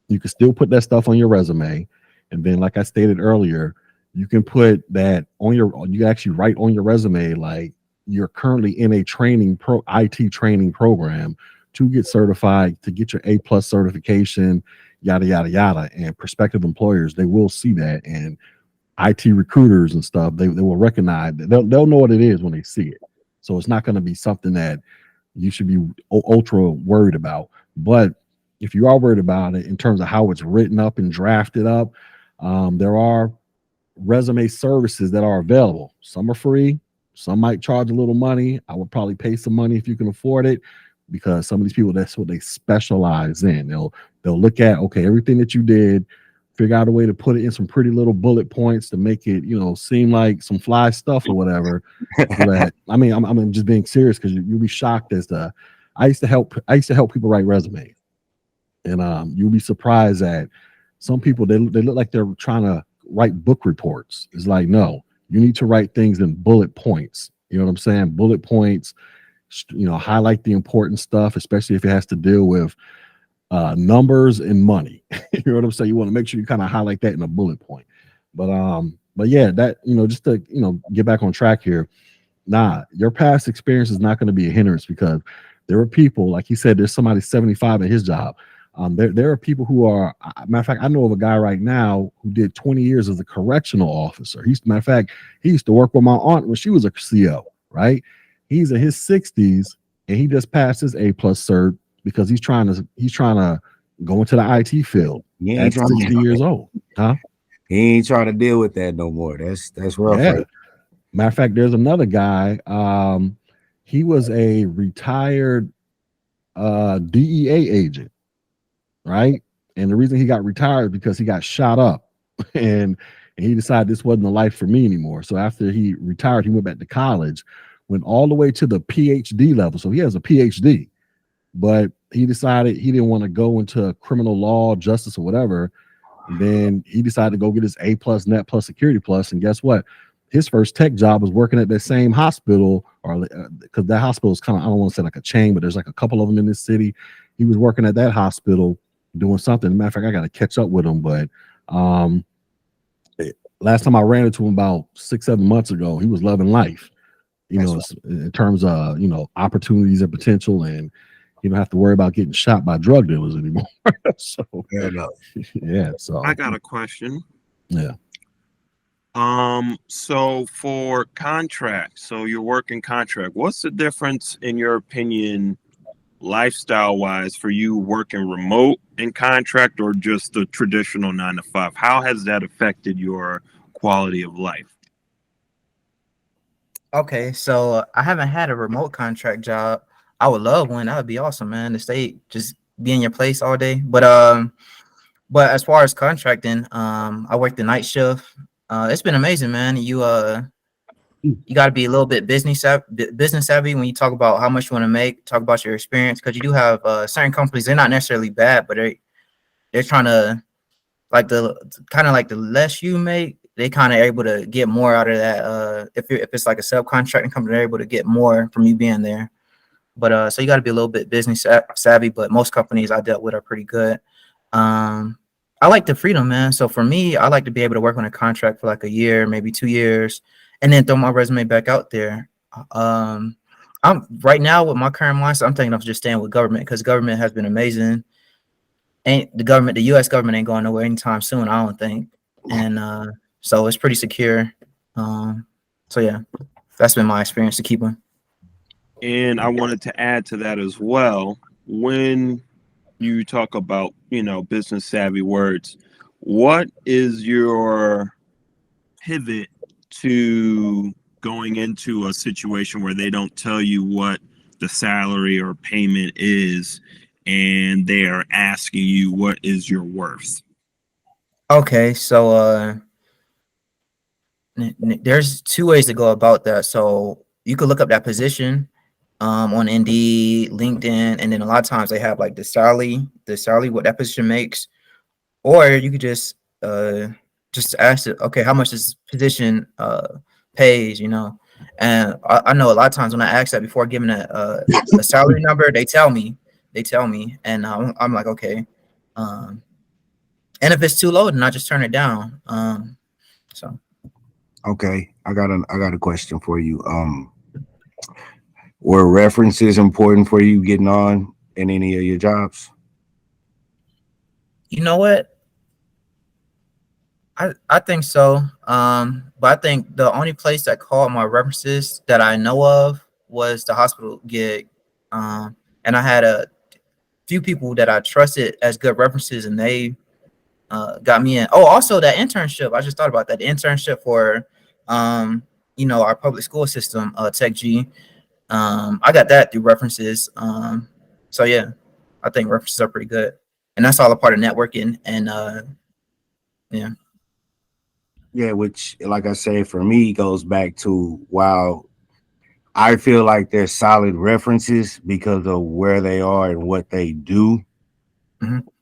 Speaker 1: you can still put that stuff on your resume. And then, like I stated earlier, you can put that on you can actually write on your resume, like you're currently in a IT training program to get certified, to get your A+ certification, yada, yada, yada. And prospective employers, they will see that. And IT recruiters and stuff, they will recognize that. They'll know what it is when they see it. So it's not going to be something that you should be ultra worried about. But if you are worried about it in terms of how it's written up and drafted up, there are resume services that are available. Some are free. Some might charge a little money. I would probably pay some money if you can afford it. because some of these people, that's what they specialize in. They'll look at, okay, everything that you did, figure out a way to put it in some pretty little bullet points to make it, seem like some fly stuff or whatever. So that, I mean, I'm just being serious, because you'll be shocked as to, I used to help people write resumes, and you'll be surprised at some people, they look like they're trying to write book reports. It's like, no, you need to write things in bullet points. You know what I'm saying? Bullet points, highlight the important stuff, especially if it has to deal with numbers and money. You know what I'm saying? You want to make sure you kind of highlight that in a bullet point. But yeah, that, just to, get back on track here. Nah, your past experience is not going to be a hindrance, because there are people, like he said, there's somebody 75 at his job. There are people who are, matter of fact, I know of a guy right now who did 20 years as a correctional officer. Matter of fact, he used to work with my aunt when she was a CO, right? He's in his 60s and he just passed his A+ cert because he's trying to go into the IT field at 60 years old. Huh?
Speaker 4: He ain't trying to deal with that no more. That's rough.
Speaker 1: Yeah.
Speaker 4: Right?
Speaker 1: Matter of fact, there's another guy. He was a retired DEA agent, right? And the reason he got retired is because he got shot up, and he decided this wasn't the life for me anymore. So after he retired, he went back to college, went all the way to the PhD level. So he has a PhD, but he decided he didn't want to go into criminal law, justice, or whatever. And then he decided to go get his A+ net plus security plus. And guess what? His first tech job was working at that same hospital, or because that hospital is kind of, I don't want to say like a chain, but there's like a couple of them in this city. He was working at that hospital doing something. Matter of fact, I got to catch up with him, but last time I ran into him about 6-7 months ago, he was loving life, in terms of, opportunities and potential, and you don't have to worry about getting shot by drug dealers anymore. So yeah. So
Speaker 3: I got a question.
Speaker 1: Yeah.
Speaker 3: So for contract, so you're working contract, what's the difference in your opinion, lifestyle wise, for you working remote and contract, or just the traditional 9 to 5? How has that affected your quality of life?
Speaker 2: Okay, so I haven't had a remote contract job. I would love one. That would be awesome, man. To stay, just be in your place all day. But as far as contracting, I worked the night shift. It's been amazing, man. You got to be a little bit business savvy when you talk about how much you want to make, talk about your experience, because you do have certain companies, they're not necessarily bad, but they're trying to, like, the kind of like the less you make, they kind of able to get more out of that. If it's like a subcontracting company, they're able to get more from you being there. But so you got to be a little bit business savvy, but most companies I dealt with are pretty good. I like the freedom, man. So for me, I like to be able to work on a contract for like a year, maybe 2 years, and then throw my resume back out there. I'm right now with my current mindset, I'm thinking of just staying with government, because government has been amazing. The U.S. government ain't going nowhere anytime soon, I don't think. And so it's pretty secure. So yeah, that's been my experience to keep them.
Speaker 3: And I wanted to add to that as well. When you talk about, business savvy words, what is your pivot to going into a situation where they don't tell you what the salary or payment is, and they are asking you what is your worth?
Speaker 2: Okay, so there's 2 ways to go about that. So you could look up that position on Indeed, LinkedIn, and then a lot of times they have like the salary what that position makes, or you could just ask it, okay, how much this position pays, And I know a lot of times when I ask that before giving a salary number, they tell me, and I'm like, okay, and if it's too low, then I just turn it down. So
Speaker 4: Okay, I got a question for you. Were references important for you getting on in any of your jobs?
Speaker 2: you know what? I think so. But I think the only place that called my references that I know of was the hospital gig. And I had a few people that I trusted as good references, and they got me in. Oh, also that internship. I just thought about that. The internship for our public school system, Tech G. I got that through references. So yeah, I think references are pretty good, and that's all a part of networking. And yeah.
Speaker 4: Yeah, which, like I say, for me goes back to, while I feel like they're solid references because of where they are and what they do,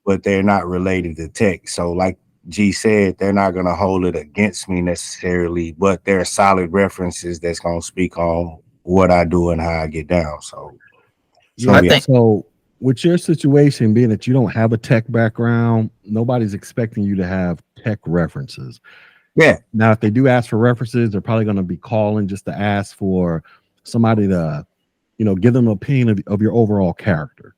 Speaker 4: but they're not related to tech. So like G said, they're not going to hold it against me necessarily, but they're solid references that's going to speak on what I do and how I get down. So
Speaker 1: Yeah.
Speaker 2: I think
Speaker 1: So with your situation being that you don't have a tech background, nobody's expecting you to have tech references.
Speaker 4: yeah,
Speaker 1: Now, if they do ask for references, they're probably going to be calling just to ask for somebody to, give them an opinion of your overall character.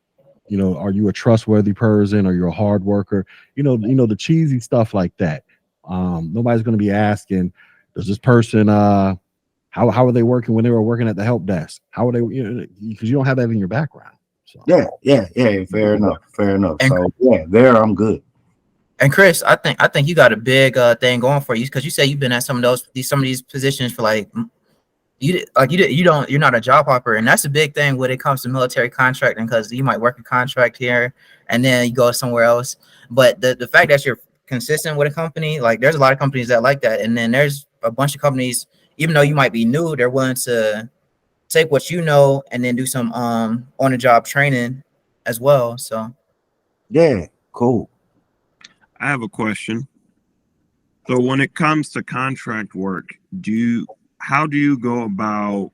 Speaker 1: Are you a trustworthy person? Are you a hard worker? The cheesy stuff like that. Nobody's going to be asking, does this person, how are they working when they were working at the help desk? How are they, because you don't have that in your background. So
Speaker 4: yeah. Fair enough.
Speaker 2: and
Speaker 4: So yeah, there I'm good.
Speaker 2: And Chris, I think you got a big thing going for you, because you say you've been at some of these positions for like you're not a job hopper, and that's a big thing when it comes to military contracting, because you might work a contract here and then you go somewhere else. But the fact that you're consistent with a company, like there's a lot of companies that like that, and then there's a bunch of companies, even though you might be new, they're willing to take what you know and then do some on the job training as well. So
Speaker 4: Yeah, cool.
Speaker 3: I have a question. So when it comes to contract work, how do you go about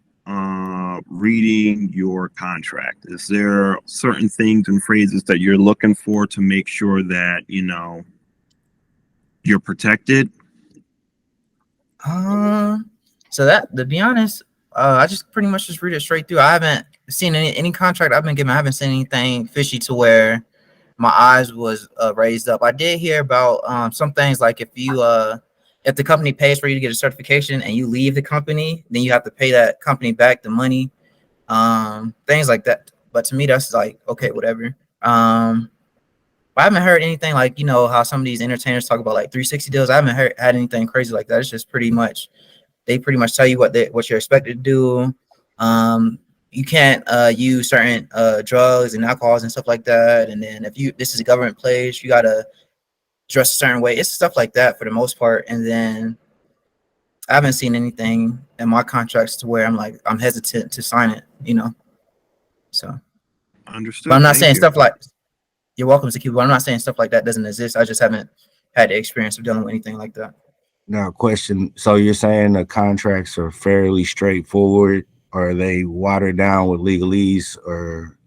Speaker 3: reading your contract? Is there certain things and phrases that you're looking for to make sure that you're protected?
Speaker 2: So that, to be honest, I just pretty much just read it straight through. I haven't seen any contract I've been given. I haven't seen anything fishy to where my eyes was raised up. I did hear about some things, like if the company pays for you to get a certification and you leave the company, then you have to pay that company back the money. Things like that. But to me, that's like, okay, whatever. But I haven't heard anything like, how some of these entertainers talk about like 360 deals. I haven't had anything crazy like that. It's just pretty much, they pretty much tell you what you're expected to do. You can't use certain drugs and alcohols and stuff like that. And then if this is a government place, you gotta dress a certain way. It's stuff like that for the most part. And then I haven't seen anything in my contracts to where I'm hesitant to sign it. So,
Speaker 3: Understood.
Speaker 2: but I'm not
Speaker 3: Thank
Speaker 2: saying
Speaker 3: you.
Speaker 2: stuff like, you're welcome to keep. But I'm not saying stuff like that doesn't exist. I just haven't had the experience of dealing with anything like that.
Speaker 4: Now, question. So you're saying the contracts are fairly straightforward? Or are they watered down with legalese? Or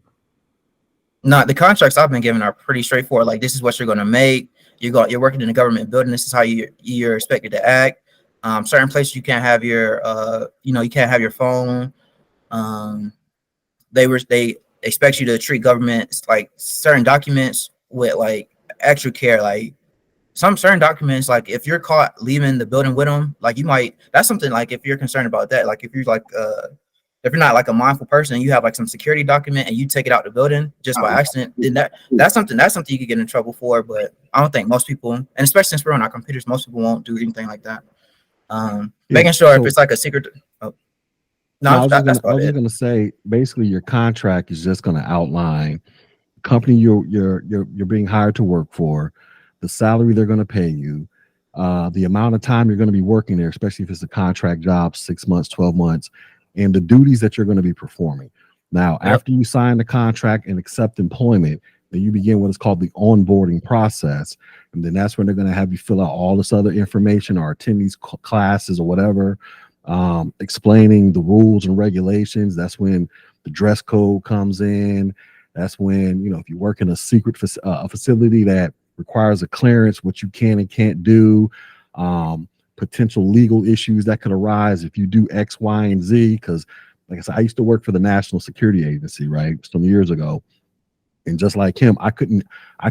Speaker 2: No, the contracts I've been given are pretty straightforward. Like, this is what you're going to make. You're working in a government building. This is how you're expected to act. Certain places you can't have your you can't have your phone. They expect you to treat governments, like certain documents, with like extra care. Like some certain documents, like if you're caught leaving the building with them, like that's something, like if you're concerned about that, like if you're not like a mindful person and you have like some security document and you take it out the building just by accident, then that's something you could get in trouble for. But I don't think most people, and especially since we're on our computers, most people won't do anything like that. Making sure if it's like a secret. Oh,
Speaker 1: no,
Speaker 2: no, that's
Speaker 1: I
Speaker 2: about
Speaker 1: was just
Speaker 2: it.
Speaker 1: gonna say, basically, your contract is just gonna outline the company you're being hired to work for, the salary they're gonna pay you, the amount of time you're gonna be working there, especially if it's a contract job, 6 months, 12 months, and the duties that you're gonna be performing. Now,
Speaker 2: Yep.
Speaker 1: after you sign the contract and accept employment, then you begin what is called the onboarding process, and then that's when they're gonna have you fill out all this other information or attend these classes or whatever. Explaining the rules and regulations. That's when the dress code comes in. That's when, if you work in a secret facility that requires a clearance, what you can and can't do, potential legal issues that could arise if you do X, Y, and Z. Because, like I said, I used to work for the National Security Agency, right, some years ago, and just like him, I couldn't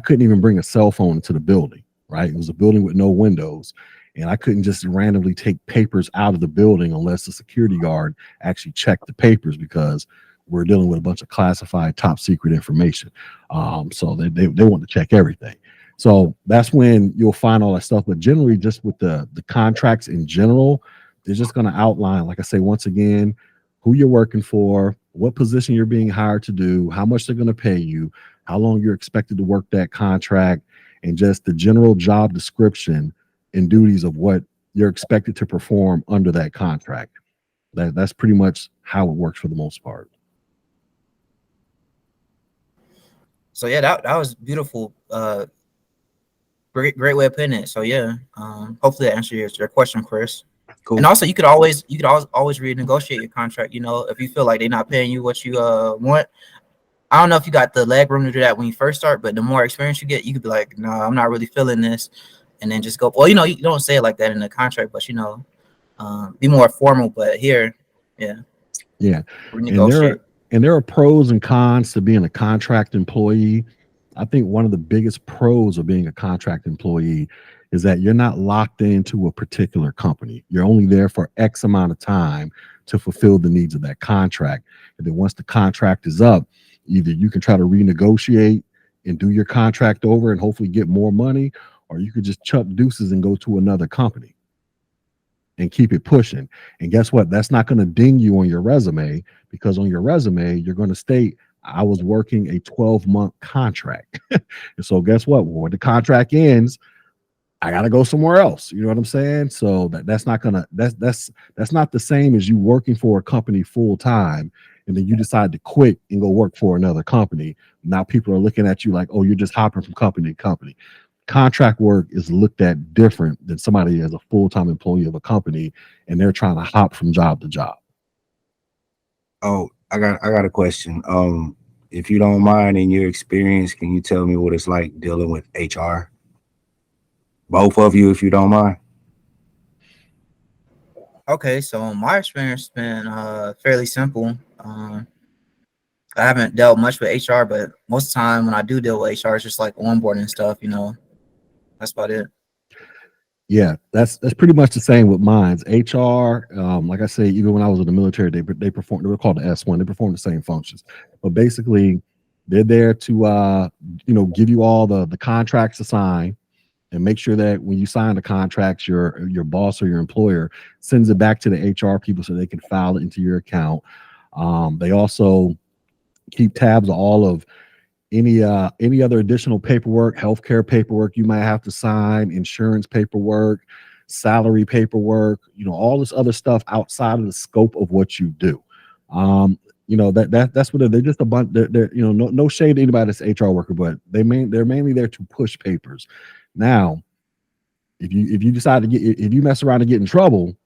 Speaker 1: even bring a cell phone into the building. Right, it was a building with no windows. And I couldn't just randomly take papers out of the building unless the security guard actually checked the papers, because we're dealing with a bunch of classified top secret information. So they want to check everything. So that's when you'll find all that stuff. But generally, just with the contracts in general, they're just going to outline, like I say, once again, who you're working for, what position you're being hired to do, how much they're going to pay you, how long you're expected to work that contract, and just the general job description and duties of what you're expected to perform under that contract. That's pretty much how it works for the most part.
Speaker 2: So yeah, that was beautiful. Great way of putting it. So yeah, hopefully that answers your question, Chris.
Speaker 4: Cool.
Speaker 2: And also, you could always renegotiate your contract. You know, if you feel like they're not paying you what you want. I don't know if you got the leg room to do that when you first start, but the more experience you get, you could be like, no, I'm not really feeling this, and then just go. Well, you know, you don't say it like that in the contract, but you know, be more formal. But here, yeah,
Speaker 1: and
Speaker 2: renegotiate.
Speaker 1: there are pros and cons to being a contract employee. I think one of the biggest pros of being a contract employee is that you're not locked into a particular company. You're only there for X amount of time to fulfill the needs of that contract. And then once the contract is up, either you can try to renegotiate and do your contract over and hopefully get more money, or you could just chuck deuces and go to another company and keep it pushing. And guess what? That's not going to ding you on your resume, because on your resume, you're going to state, I was working a 12-month contract. And so guess what? When the contract ends, I got to go somewhere else. You know what I'm saying? So that's not the same as you working for a company full time and then you decide to quit and go work for another company. Now people are looking at you like, oh, you're just hopping from company to company. Contract work is looked at different than somebody as a full-time employee of a company and they're trying to hop from job to job.
Speaker 4: Oh, I got a question. If you don't mind, in your experience, can you tell me what it's like dealing with HR? Both of you, if you don't mind.
Speaker 2: Okay, so my experience has been fairly simple. I haven't dealt much with HR, but most of the time when I do deal with HR, it's just like onboarding stuff. You know, that's about it.
Speaker 1: Yeah, that's pretty much the same with mines. HR, like I say, even when I was in the military, they were called the S1. They perform the same functions, but basically, they're there to give you all the contracts to sign, and make sure that when you sign the contracts, your boss or your employer sends it back to the HR people so they can file it into your account. They also keep tabs of all of any other additional paperwork, healthcare paperwork you might have to sign, insurance paperwork, salary paperwork, all this other stuff outside of the scope of what you do. That's what they're just a bunch. They're no shade to anybody that's HR worker, but they're mainly there to push papers. Now, if you decide if you mess around and get in trouble,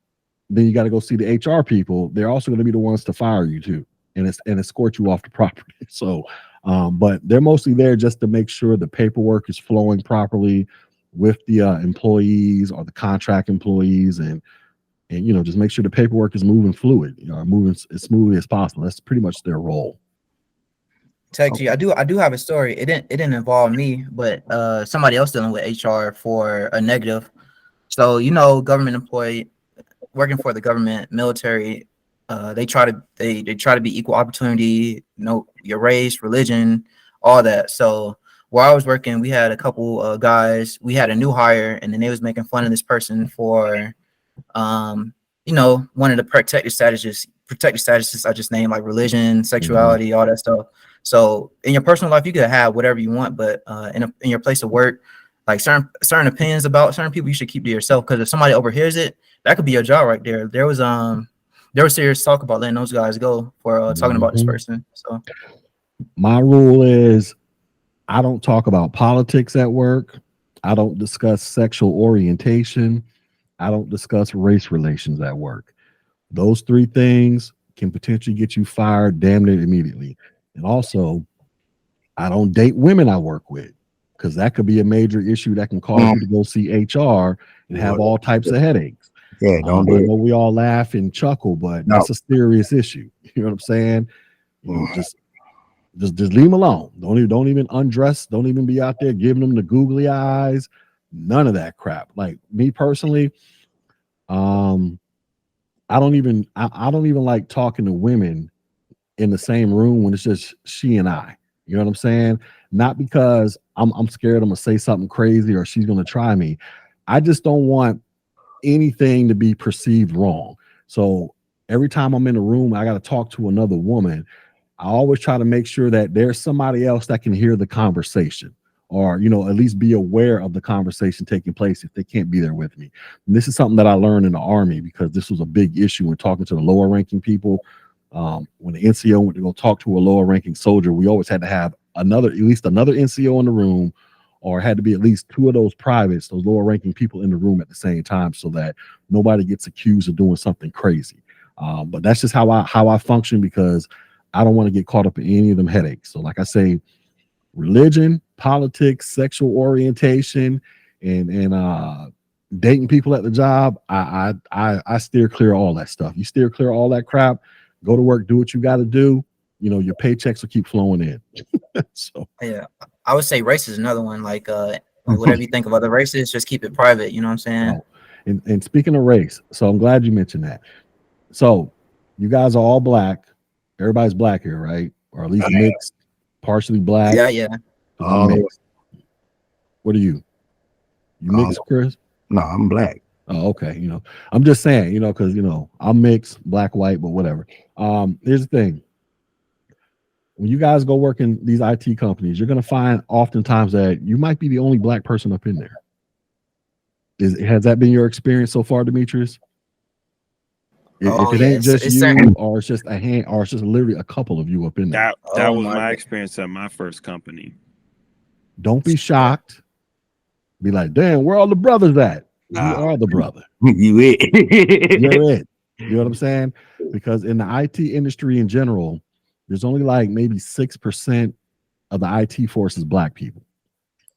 Speaker 1: then you got to go see the HR people. They're also going to be the ones to fire you too, and escort you off the property. So, but they're mostly there just to make sure the paperwork is flowing properly with the employees or the contract employees, and just make sure the paperwork is moving fluid, moving as smoothly as possible. That's pretty much their role.
Speaker 2: Tech G, I do have a story. It didn't involve me, but somebody else dealing with HR for a negative. So government employee working for the government, military, they try to be equal opportunity, your race, religion, all that. So where I was working, we had a couple guys. We had a new hire, and then they was making fun of this person for, one of the protected statuses I just named, like religion, sexuality, all that stuff. So in your personal life, you can have whatever you want, but in your place of work, like certain opinions about certain people, you should keep to yourself, because if somebody overhears it, that could be your job right there. There was serious talk about letting those guys go for talking about this person. So
Speaker 1: my rule is I don't talk about politics at work. I don't discuss sexual orientation. I don't discuss race relations at work. Those three things can potentially get you fired damn near immediately. And also, I don't date women I work with, because that could be a major issue that can cause you to go see HR and have all types of headaches.
Speaker 4: Yeah, don't do
Speaker 1: I
Speaker 4: it.
Speaker 1: know we all laugh and chuckle, but that's a serious issue. You know what I'm saying? Just leave them alone. Don't even undress. Don't even be out there giving them the googly eyes. None of that crap. Like me personally, I don't even like talking to women in the same room when it's just she and I. You know what I'm saying? Not because I'm scared I'm gonna say something crazy or she's gonna try me. I just don't want anything to be perceived wrong. So every time I'm in a room, I got to talk to another woman. I always try to make sure that there's somebody else that can hear the conversation, or at least be aware of the conversation taking place if they can't be there with me. And this is something that I learned in the Army, because this was a big issue when talking to the lower ranking people. When the NCO went to go talk to a lower ranking soldier, we always had to have at least another NCO in the room, or had to be at least two of those privates, those lower ranking people in the room at the same time, so that nobody gets accused of doing something crazy. But that's just how I function, because I don't want to get caught up in any of them headaches. So like I say, religion, politics, sexual orientation, and dating people at the job, I steer clear of all that stuff. You steer clear of all that crap, go to work, do what you got to do. Your paychecks will keep flowing in. So
Speaker 2: Yeah, I would say race is another one. Like whatever you think of other races, just keep it private. You know what I'm saying?
Speaker 1: oh, and speaking of race, so I'm glad you mentioned that. So you guys are all black. Everybody's black here, right? Or at least mixed, partially black.
Speaker 2: Yeah, yeah.
Speaker 1: 'Cause I'm mixed. What are you? You mixed, Chris?
Speaker 4: No, I'm black.
Speaker 1: Oh, okay. I'm just saying, because I'm mixed, black, white, but whatever. Here's the thing. When you guys go work in these IT companies, you're gonna find oftentimes that you might be the only black person up in there. Has that been your experience so far, Demetrius? If it ain't just you, or it's just a hand, or it's just literally a couple of you up in there.
Speaker 3: That was my experience at my first company.
Speaker 1: Don't be shocked. Be like, damn, where all the brothers at? You are the brother.
Speaker 4: You it.
Speaker 1: You're it. You know what I'm saying? Because in the IT industry in general, there's only like maybe 6% of the IT force is black people.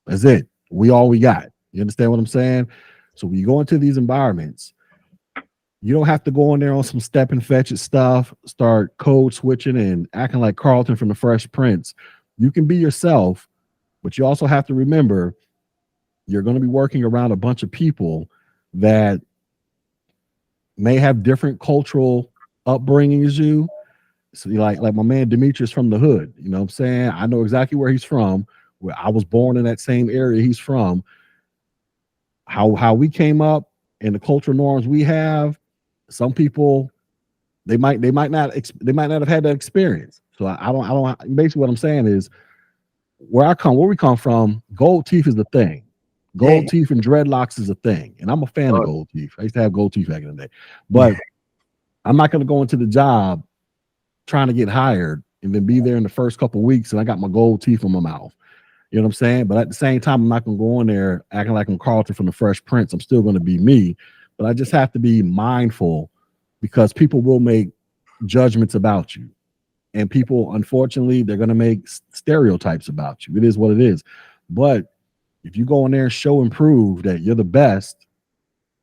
Speaker 1: That's it. We all we got. You understand what I'm saying? So when you go into these environments, you don't have to go in there on some step and fetch it stuff, start code switching and acting like Carlton from the Fresh Prince. You can be yourself, but you also have to remember you're going to be working around a bunch of people that may have different cultural upbringing as you. So like my man Demetrius from the hood, you know what I'm saying? I know exactly where he's from. Where I was born in that same area he's from. How we came up and the cultural norms we have, some people they might not have had that experience. So I don't basically what I'm saying is where we come from, gold teeth is the thing. Gold teeth and dreadlocks is a thing. And I'm a fan of gold teeth. I used to have gold teeth back in the day. But I'm not going to go into the job trying to get hired and then be there in the first couple of weeks and I got my gold teeth in my mouth. You know what I'm saying? But at the same time, I'm not going to go in there acting like I'm Carlton from the Fresh Prince. I'm still going to be me. But I just have to be mindful because people will make judgments about you. And people, unfortunately, they're going to make stereotypes about you. It is what it is. But if you go in there and show and prove that you're the best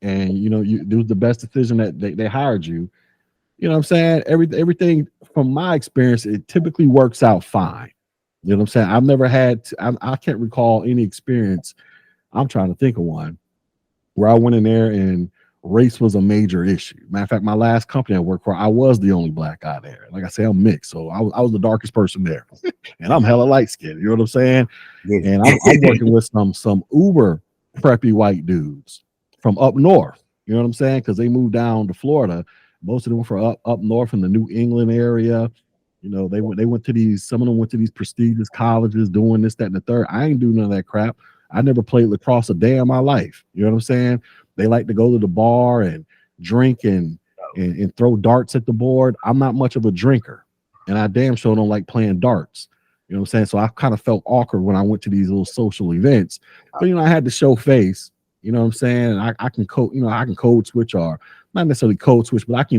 Speaker 1: and, you do the best decision that they hired you, you know what I'm saying? Everything from my experience, it typically works out fine. You know what I'm saying? I've never had, I can't recall any experience. I'm trying to think of one where I went in there and race was a major issue. Matter of fact, my last company I worked for, I was the only black guy there. Like I say, I'm mixed. So I was the darkest person there. And I'm hella light skinned. You know what I'm saying? Yeah. And I'm working with some uber preppy white dudes from up north. You know what I'm saying? Because they moved down to Florida. Most of them were from up north in the New England area. You know, they went to these, some of them went to these prestigious colleges doing this, that, and the third. I ain't doing none of that crap. I never played lacrosse a day in my life. You know what I'm saying? They like to go to the bar and drink and throw darts at the board. I'm not much of a drinker, and I damn sure don't like playing darts. You know what I'm saying? So I kind of felt awkward when I went to these little social events. But I had to show face. You know what I'm saying? And I can code, I can code switch, or not necessarily code switch, but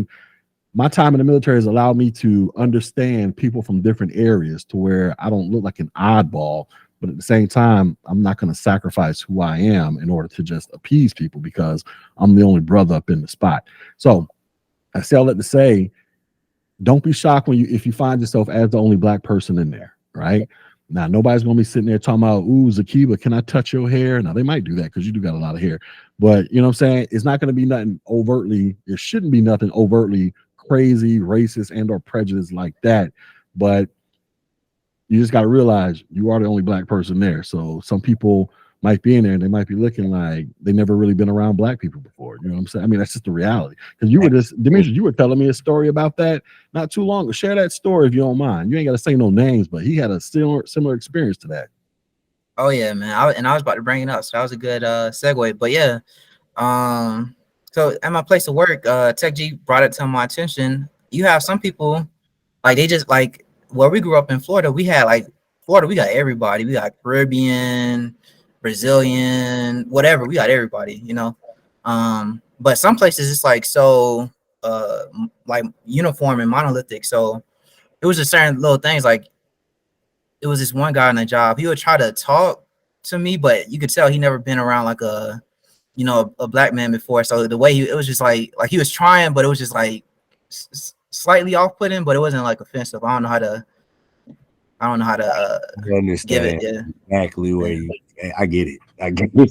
Speaker 1: my time in the military has allowed me to understand people from different areas to where I don't look like an oddball. But at the same time, I'm not going to sacrifice who I am in order to just appease people because I'm the only brother up in the spot. So I say all that to say, don't be shocked if you find yourself as the only black person in there, right? Now, nobody's going to be sitting there talking about, ooh, Zakiba, can I touch your hair? Now, they might do that because you do got a lot of hair. But, you know what I'm saying? It's not going to be nothing overtly, it shouldn't be nothing overtly crazy, racist, and or prejudice like that. But you just got to realize you are the only black person there. So some people might be in there and they might be looking like they never really been around black people before. You know what I'm saying? I mean, that's just the reality. Because you were just, Demetrius, you were telling me a story about that not too long ago. Share that story if you don't mind. You ain't got to say no names, but he had a similar experience to that.
Speaker 2: Oh yeah, man. I was about to bring it up, so that was a good segue. But yeah, so at my place of work, Tech G brought it to my attention. You have some people like they just like where we grew up in Florida. We had like Florida. We got everybody. We got Caribbean, Brazilian, whatever. We got everybody. You know. But some places it's like so like uniform and monolithic. So it was just certain little things like it was this one guy on the job. He would try to talk to me, but you could tell he never been around like a a black man before. So the way it was just like he was trying, but it was just like slightly off putting, but it wasn't like offensive. I don't know how to
Speaker 4: I
Speaker 2: give it.
Speaker 4: understand
Speaker 2: Yeah.
Speaker 4: exactly where
Speaker 2: Yeah.
Speaker 4: you. I get it. I get
Speaker 2: How,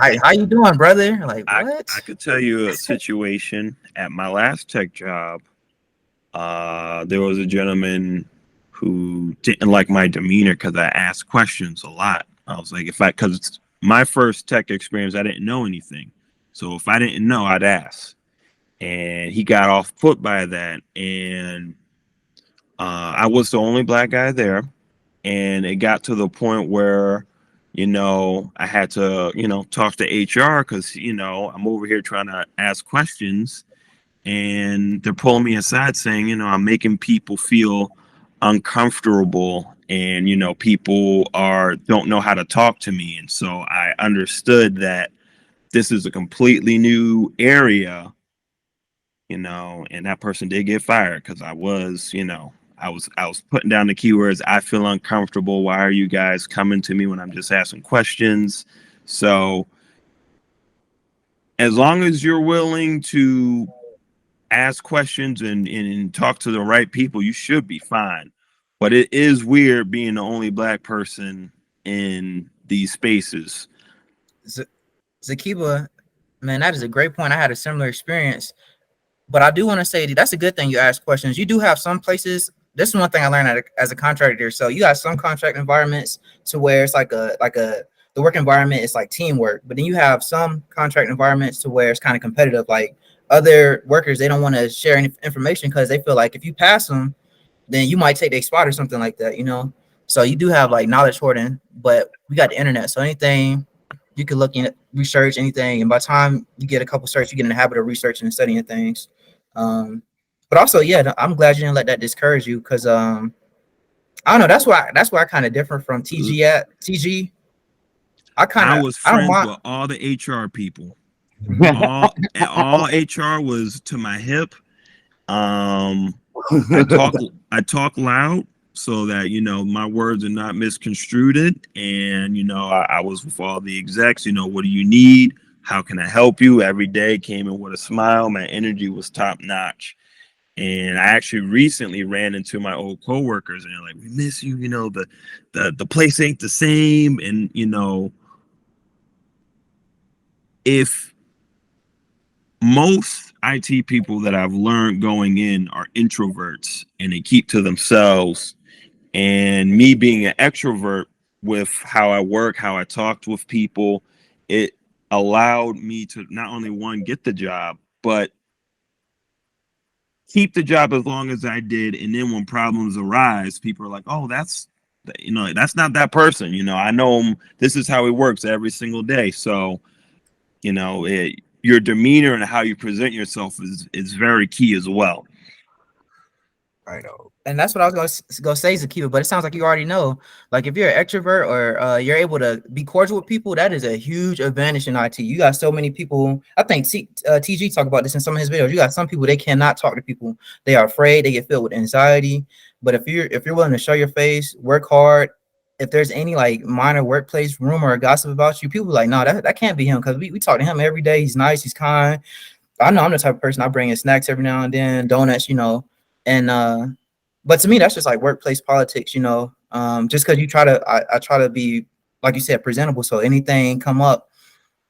Speaker 4: it.
Speaker 2: how you doing, brother? Like
Speaker 3: I,
Speaker 2: what?
Speaker 3: I could tell you a situation at my last tech job. There was a gentleman who didn't like my demeanor because I asked questions a lot. I was like, because it's my first tech experience, I didn't know anything. So if I didn't know, I'd ask. And he got off put by that. And I was the only black guy there. And it got to the point where, I had to, talk to HR because, I'm over here trying to ask questions and they're pulling me aside saying, I'm making people feel uncomfortable and, people don't know how to talk to me. And so I understood that this is a completely new area, and that person did get fired because I was putting down the keywords. I feel uncomfortable. Why are you guys coming to me when I'm just asking questions? So as long as you're willing to ask questions and talk to the right people, you should be fine. But it is weird being the only black person in these spaces.
Speaker 2: Zakiba, man, that is a great point. I had a similar experience. But I do want to say that's a good thing you ask questions. You do have some places. This is one thing I learned as a contractor. So you got some contract environments to where it's like the work environment is like teamwork. But then you have some contract environments to where it's kind of competitive. Like other workers, they don't want to share any information because they feel like if you pass them, then you might take their spot or something like that. So you do have like knowledge hoarding, but we got the internet. So anything you can look at, research anything, and by the time you get a couple certs, you get in the habit of researching and studying things. But also, yeah, I'm glad you didn't let that discourage you because I don't know. That's why I kind of different from TG at TG.
Speaker 3: I was
Speaker 2: I don't
Speaker 3: friends
Speaker 2: mind.
Speaker 3: with all the HR people.
Speaker 2: Mhm.
Speaker 3: All HR was to my hip. I talk loud so that my words are not misconstrued, and I was with all the execs. What do you need? How can I help you? Every day came in with a smile. My energy was top notch. And I actually recently ran into my old coworkers, and they're like, "We miss you. The place ain't the same." And if most IT people that I've learned going in are introverts and they keep to themselves, and me being an extrovert with how I work, how I talked with people, it allowed me to not only one get the job, but keep the job as long as I did. And then when problems arise, people are like, "Oh, that's not that person. I know him. This is how he works every single day." So, your demeanor and how you present yourself is very key as well.
Speaker 4: I know.
Speaker 2: And that's what I was gonna say, Zakiba, but it sounds like you already know. Like if you're an extrovert or you're able to be cordial with people, that is a huge advantage in IT. You got so many people. I think TG talked about this in some of his videos. You got some people they cannot talk to people. They are afraid. They get filled with anxiety. But if you're willing to show your face, work hard. If there's any like minor workplace rumor or gossip about you, people are like, no, that can't be him because we talk to him every day. He's nice. He's kind. I know I'm the type of person I bring in snacks every now and then, donuts, and but to me, that's just like workplace politics, just because I try to be, like you said, presentable. So anything come up,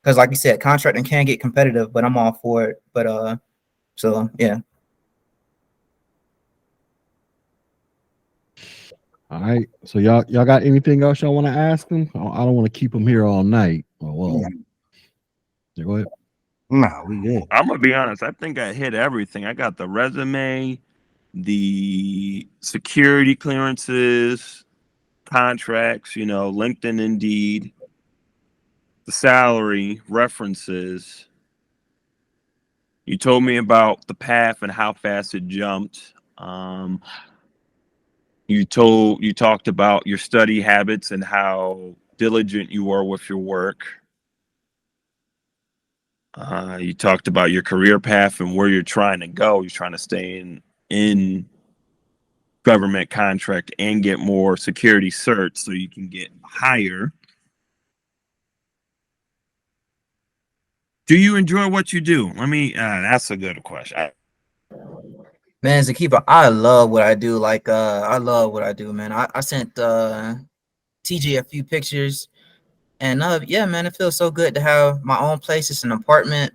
Speaker 2: because like you said, contracting can get competitive, but I'm all for it. But so yeah.
Speaker 1: All right. So y'all got anything else y'all want to ask them? I don't want to keep them here all night. Oh, well, yeah, go ahead.
Speaker 4: Nah, we good.
Speaker 3: I'm gonna be honest. I think I hit everything. I got the resume, the security clearances, contracts. LinkedIn, Indeed, the salary, references. You told me about the path and how fast it jumped. You talked about your study habits and how diligent you were with your work. You talked about your career path and where you're trying to go. You're trying to stay in government contract and get more security certs so you can get higher. Do you enjoy what you do? That's a good question.
Speaker 2: Man, Zakiba, I love what I do. Like, I love what I do, man. I sent TJ a few pictures, and yeah, man, it feels so good to have my own place. It's an apartment,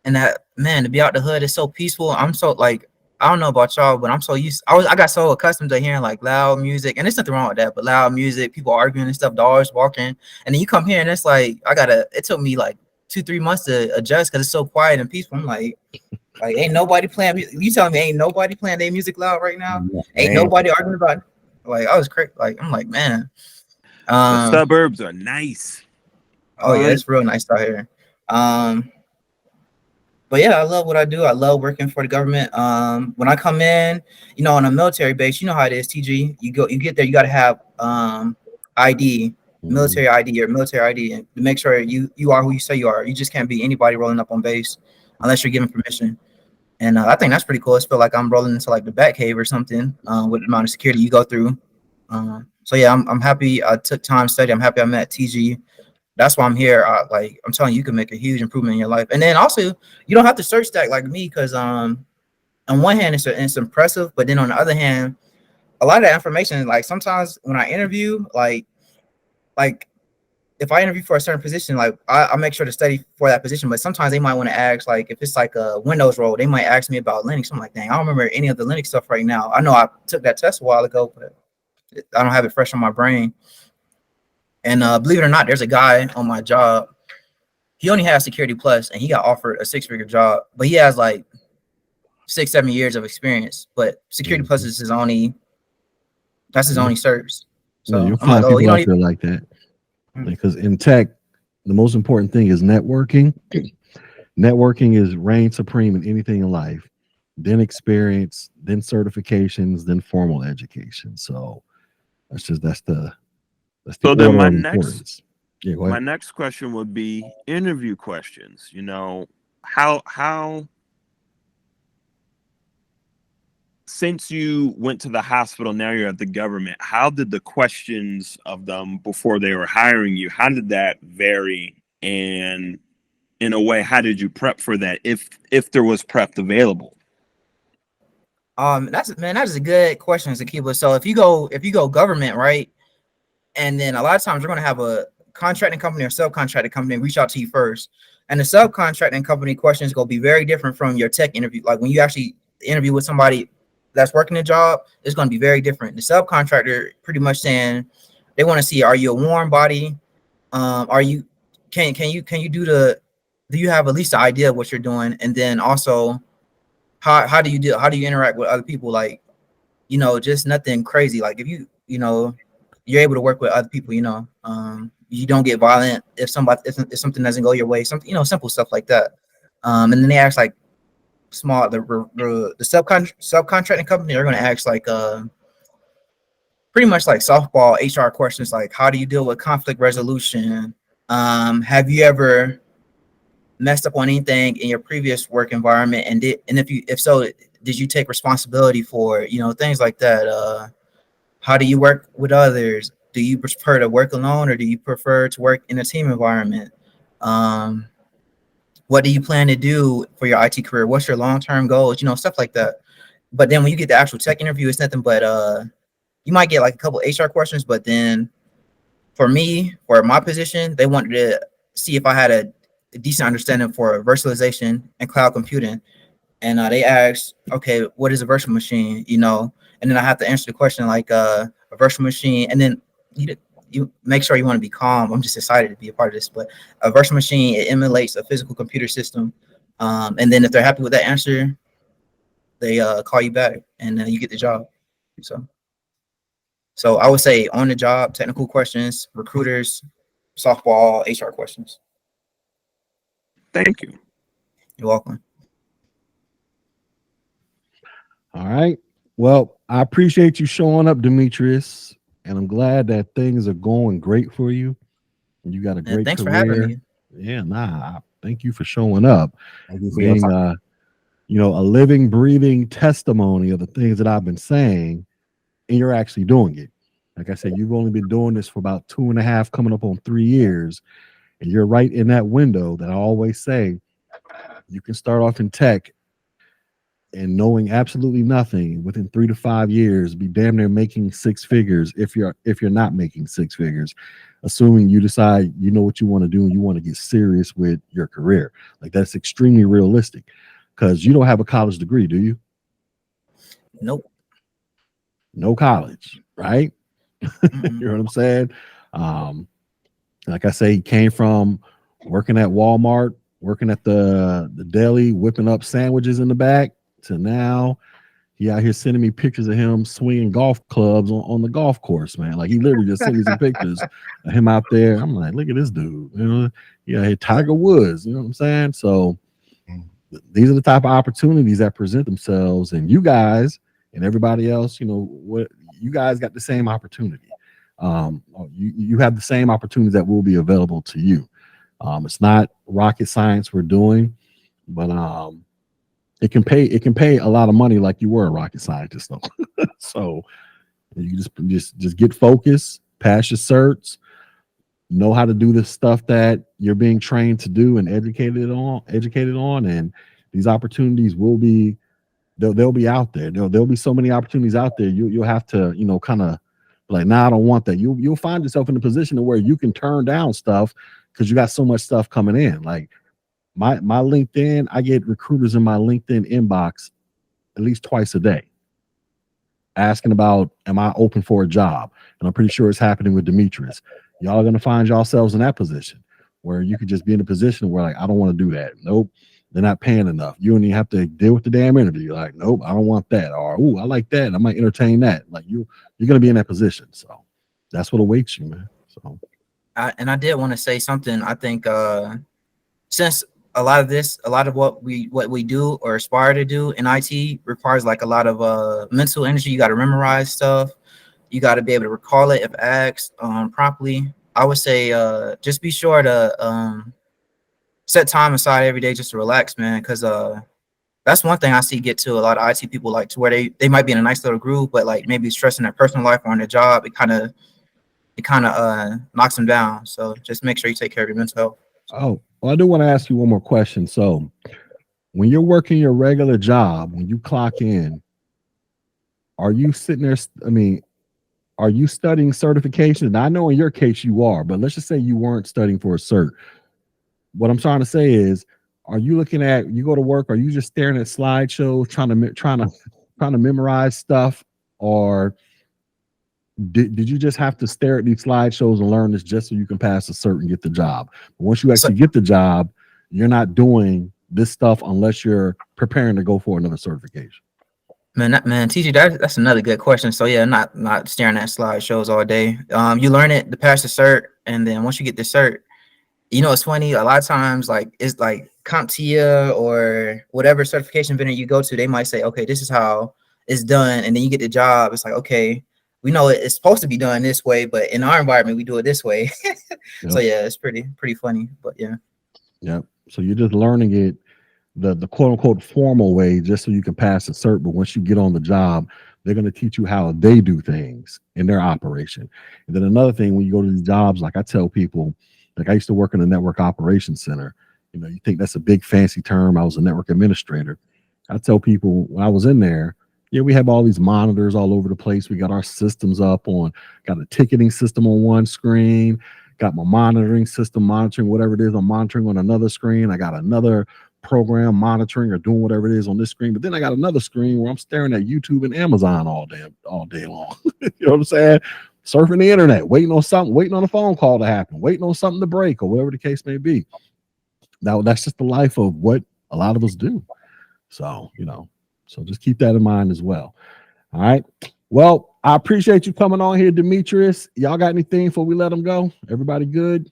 Speaker 2: and that, man, to be out the hood is so peaceful. I'm so, like, I don't know about y'all, but I'm so used. I got so accustomed to hearing like loud music, and there's nothing wrong with that. But loud music, people arguing and stuff, dogs walking, and then you come here and it's like It took me like 2-3 months to adjust because it's so quiet and peaceful. I'm like, ain't nobody playing. You telling me ain't nobody playing their music loud right now? Ain't nobody arguing about it? Like, I was crazy. Like, I'm like, man.
Speaker 3: The suburbs are nice.
Speaker 2: Oh yeah, it's real nice out here. But yeah, I love what I do. I love working for the government. When I come in, on a military base, you know how it is, TG. You get there, you got to have ID, military ID or military ID, and to make sure you are who you say you are. You just can't be anybody rolling up on base unless you're given permission. And I think that's pretty cool. I feel like I'm rolling into like the Bat Cave or something with the amount of security you go through. So yeah, I'm happy I took time to study. I'm happy I met TG. That's why I'm here. I'm telling you, you can make a huge improvement in your life. And then also, you don't have to search that like me, because on one hand, it's impressive, but then on the other hand, a lot of that information, like sometimes when I interview, like if I interview for a certain position, like I make sure to study for that position. But sometimes they might want to ask, like if it's like a Windows role, they might ask me about Linux. I'm like, dang, I don't remember any of the Linux stuff right now. I know I took that test a while ago, but I don't have it fresh on my brain. And believe it or not, there's a guy on my job. He only has Security Plus, and he got offered a 6-figure job, but he has like 6-7 years of experience. But Security Plus is his only certs. So
Speaker 1: you'll
Speaker 2: I'm like,
Speaker 1: find
Speaker 2: oh,
Speaker 1: people out there like that. Because in tech, the most important thing is networking. Networking is reign supreme in anything in life. Then experience, then certifications, then formal education. So that's the
Speaker 3: So then
Speaker 1: order of importance. Yeah, go ahead.
Speaker 3: My next question would be interview questions. How since you went to the hospital, now you're at the government, how did the questions of them before they were hiring you, how did that vary? And in a way, how did you prep for that if there was prep available?
Speaker 2: That is a good question, Zakiba. So if you go government, right, and then a lot of times you're gonna have a contracting company or subcontracting company reach out to you first, and the subcontracting company questions gonna be very different from your tech interview. Like when you actually interview with somebody that's working the job, it's gonna be very different. The subcontractor pretty much saying they want to see, are you a warm body? Are you can you do you have at least an idea of what you're doing? And then also how do you interact with other people? Like, just nothing crazy. Like if you're able to work with other people, you don't get violent if something doesn't go your way, something, simple stuff like that. And then they ask like the subcontracting company are going to ask like pretty much like softball HR questions, like how do you deal with conflict resolution? Have you ever messed up on anything in your previous work environment, and if so, did you take responsibility for things like that? How do you work with others? Do you prefer to work alone, or do you prefer to work in a team environment? What do you plan to do for your IT career? What's your long-term goals? Stuff like that. But then when you get the actual tech interview, it's nothing but you might get like a couple HR questions, but then for my position, they wanted to see if I had a decent understanding for virtualization and cloud computing. And they asked, okay, what is a virtual machine? And then I have to answer the question like a a virtual machine, and then you make sure you want to be calm. I'm just excited to be a part of this, but a virtual machine, it emulates a physical computer system, and then if they're happy with that answer, they call you back, and you get the job. So I would say on the job, technical questions, recruiters, softball, HR questions.
Speaker 3: Thank you.
Speaker 2: You're welcome.
Speaker 1: All right. Well, I appreciate you showing up, Demetrius, and I'm glad that things are going great for you. You got a great
Speaker 2: Thanks
Speaker 1: career.
Speaker 2: for having me.
Speaker 1: Yeah, nah. Thank you for showing up,
Speaker 4: Thank you for your
Speaker 1: being
Speaker 4: time.
Speaker 1: a living, breathing testimony of the things that I've been saying, and you're actually doing it. Like I said, you've only been doing this for about 2.5, coming up on 3 years, and you're right in that window that I always say you can start off in tech and knowing absolutely nothing within 3 to 5 years, be damn near making 6 figures if you're not making 6 figures, assuming you decide you know what you want to do and you want to get serious with your career. Like that's extremely realistic, because you don't have a college degree, do you?
Speaker 2: Nope.
Speaker 1: No college, right? You know what I'm saying? Like I say, he came from working at Walmart, working at the deli, whipping up sandwiches in the back, to now he out here sending me pictures of him swinging golf clubs on the golf course, man. Like he literally just sent me some pictures of him out there. I'm like, look at this dude. You know, yeah, Tiger Woods. You know what I'm saying? So these are the type of opportunities that present themselves, and you guys and everybody else, what you guys got the same opportunity. You have the same opportunities that will be available to you. It's not rocket science we're doing, but it can pay a lot of money like you were a rocket scientist though. So you just get focused, pass your certs, know how to do the stuff that you're being trained to do and educated on, and these opportunities will be they'll be out there. There'll be so many opportunities out there. You'll have to kind of like, nah, I don't want that. You'll find yourself in a position where you can turn down stuff because you got so much stuff coming in. Like my LinkedIn, I get recruiters in my LinkedIn inbox at least twice a day asking about, am I open for a job? And I'm pretty sure it's happening with Demetrius. Y'all are going to find yourselves in that position where you could just be in a position where like, I don't want to do that. Nope. They're not paying enough. You don't even have to deal with the damn interview. Like, nope, I don't want that. Or, ooh, I like that. I might entertain that. Like you're going to be in that position. So that's what awaits you, man. So,
Speaker 2: I did want to say something. I think since a lot of what we do or aspire to do in IT requires like a lot of mental energy. You got to memorize stuff. You got to be able to recall it if asked properly. I would say just be sure to set time aside every day just to relax, man, because that's one thing I see get to a lot of IT people, like to where they might be in a nice little groove, but like maybe stressing their personal life or on their job, it kind of knocks them down. So just make sure you take care of your mental health.
Speaker 1: oh, well, I do want to ask you one more question. So when you're working your regular job, when you clock in, are you sitting there? I mean, are you studying certification? I know in your case you are, but let's just say you weren't studying for a cert. What I'm trying to say is, are you looking at, you go to work, are you just staring at slideshows, trying to memorize stuff, or did you just have to stare at these slideshows and learn this just so you can pass a cert and get the job? But once you actually get the job, you're not doing this stuff unless you're preparing to go for another certification.
Speaker 2: Man, TG, that's another good question. So yeah, not staring at slideshows all day. You learn it to pass the cert, and then once you get the cert, it's funny. A lot of times, like it's like CompTIA or whatever certification vendor you go to, they might say, okay, this is how it's done, and then you get the job. It's like, okay, we know it's supposed to be done this way, but in our environment, we do it this way.
Speaker 1: Yep.
Speaker 2: So yeah, it's pretty funny, but yeah.
Speaker 1: Yeah. So you're just learning it the quote unquote formal way just so you can pass the cert. But once you get on the job, they're going to teach you how they do things in their operation. And then another thing, when you go to these jobs, like I tell people, like I used to work in a network operations center. You think that's a big fancy term. I was a network administrator. I tell people when I was in there, yeah, we have all these monitors all over the place. We got our systems up on, got a ticketing system on one screen, got my monitoring system monitoring whatever it is I'm monitoring on another screen. I got another program monitoring or doing whatever it is on this screen, but then I got another screen where I'm staring at YouTube and Amazon all day long. You know what I'm saying? Surfing the internet, waiting on something, waiting on a phone call to happen, waiting on something to break, or whatever the case may be. Now that's just the life of what a lot of us do. So, so just keep that in mind as well. All right. Well, I appreciate you coming on here, Demetrius. Y'all got anything before we let them go? Everybody good?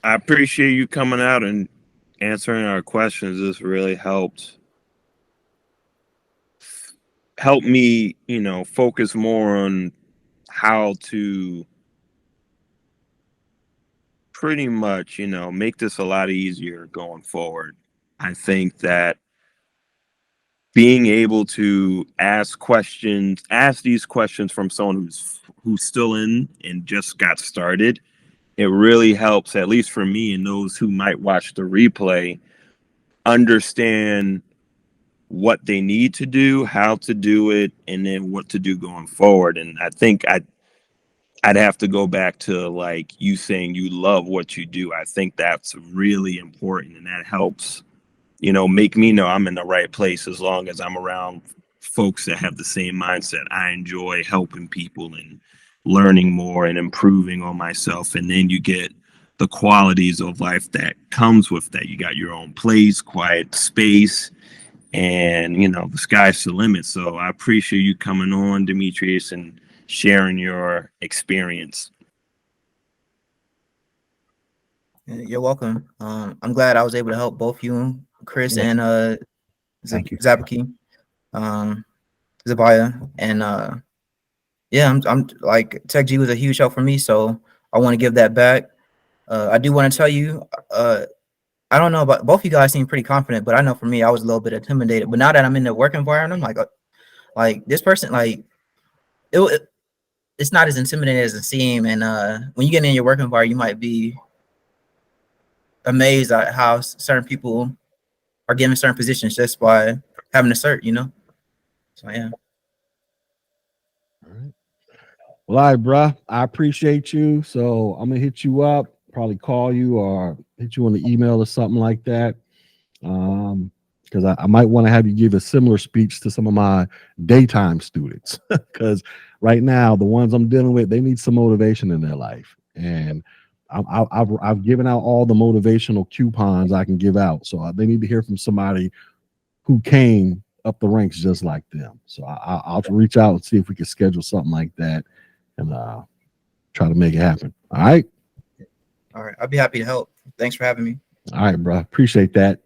Speaker 3: I appreciate you coming out and answering our questions. This really helped me, focus more on how to pretty much, make this a lot easier going forward. I think that being able to ask these questions from someone who's still in and just got started, it really helps, at least for me and those who might watch the replay, understand what they need to do, how to do it, and then what to do going forward. And I think I'd have to go back to like you saying you love what you do. I think that's really important, and that helps, make me know I'm in the right place as long as I'm around folks that have the same mindset. I enjoy helping people and learning more and improving on myself. And then you get the qualities of life that comes with that. You got your own place, quiet space, and the sky's the limit. So I appreciate you coming on, Demetrius, and sharing your experience.
Speaker 2: You're welcome. I'm glad I was able to help both you, Chris, and
Speaker 4: Thank you.
Speaker 2: Zabaki, Zabaya, and yeah, I'm like Tech G was a huge help for me, so I want to give that back. I do want to tell you, I don't know about both you guys seem pretty confident, but I know for me, I was a little bit intimidated. But now that I'm in the work environment, I'm like this person, like it's not as intimidating as it seems. And when you get in your work environment, you might be amazed at how certain people are given certain positions just by having a cert, So yeah.
Speaker 1: All right. Well, all right, bruh. I appreciate you. So I'm gonna hit you up, probably call you or hit you on the email or something like that. Because I might want to have you give a similar speech to some of my daytime students. Because right now, the ones I'm dealing with, they need some motivation in their life, and I've given out all the motivational coupons I can give out. So they need to hear from somebody who came up the ranks just like them. So I'll reach out and see if we can schedule something like that and try to make it happen. All right.
Speaker 2: All right. I'll be happy to help. Thanks for having me.
Speaker 1: All right, bro. Appreciate that.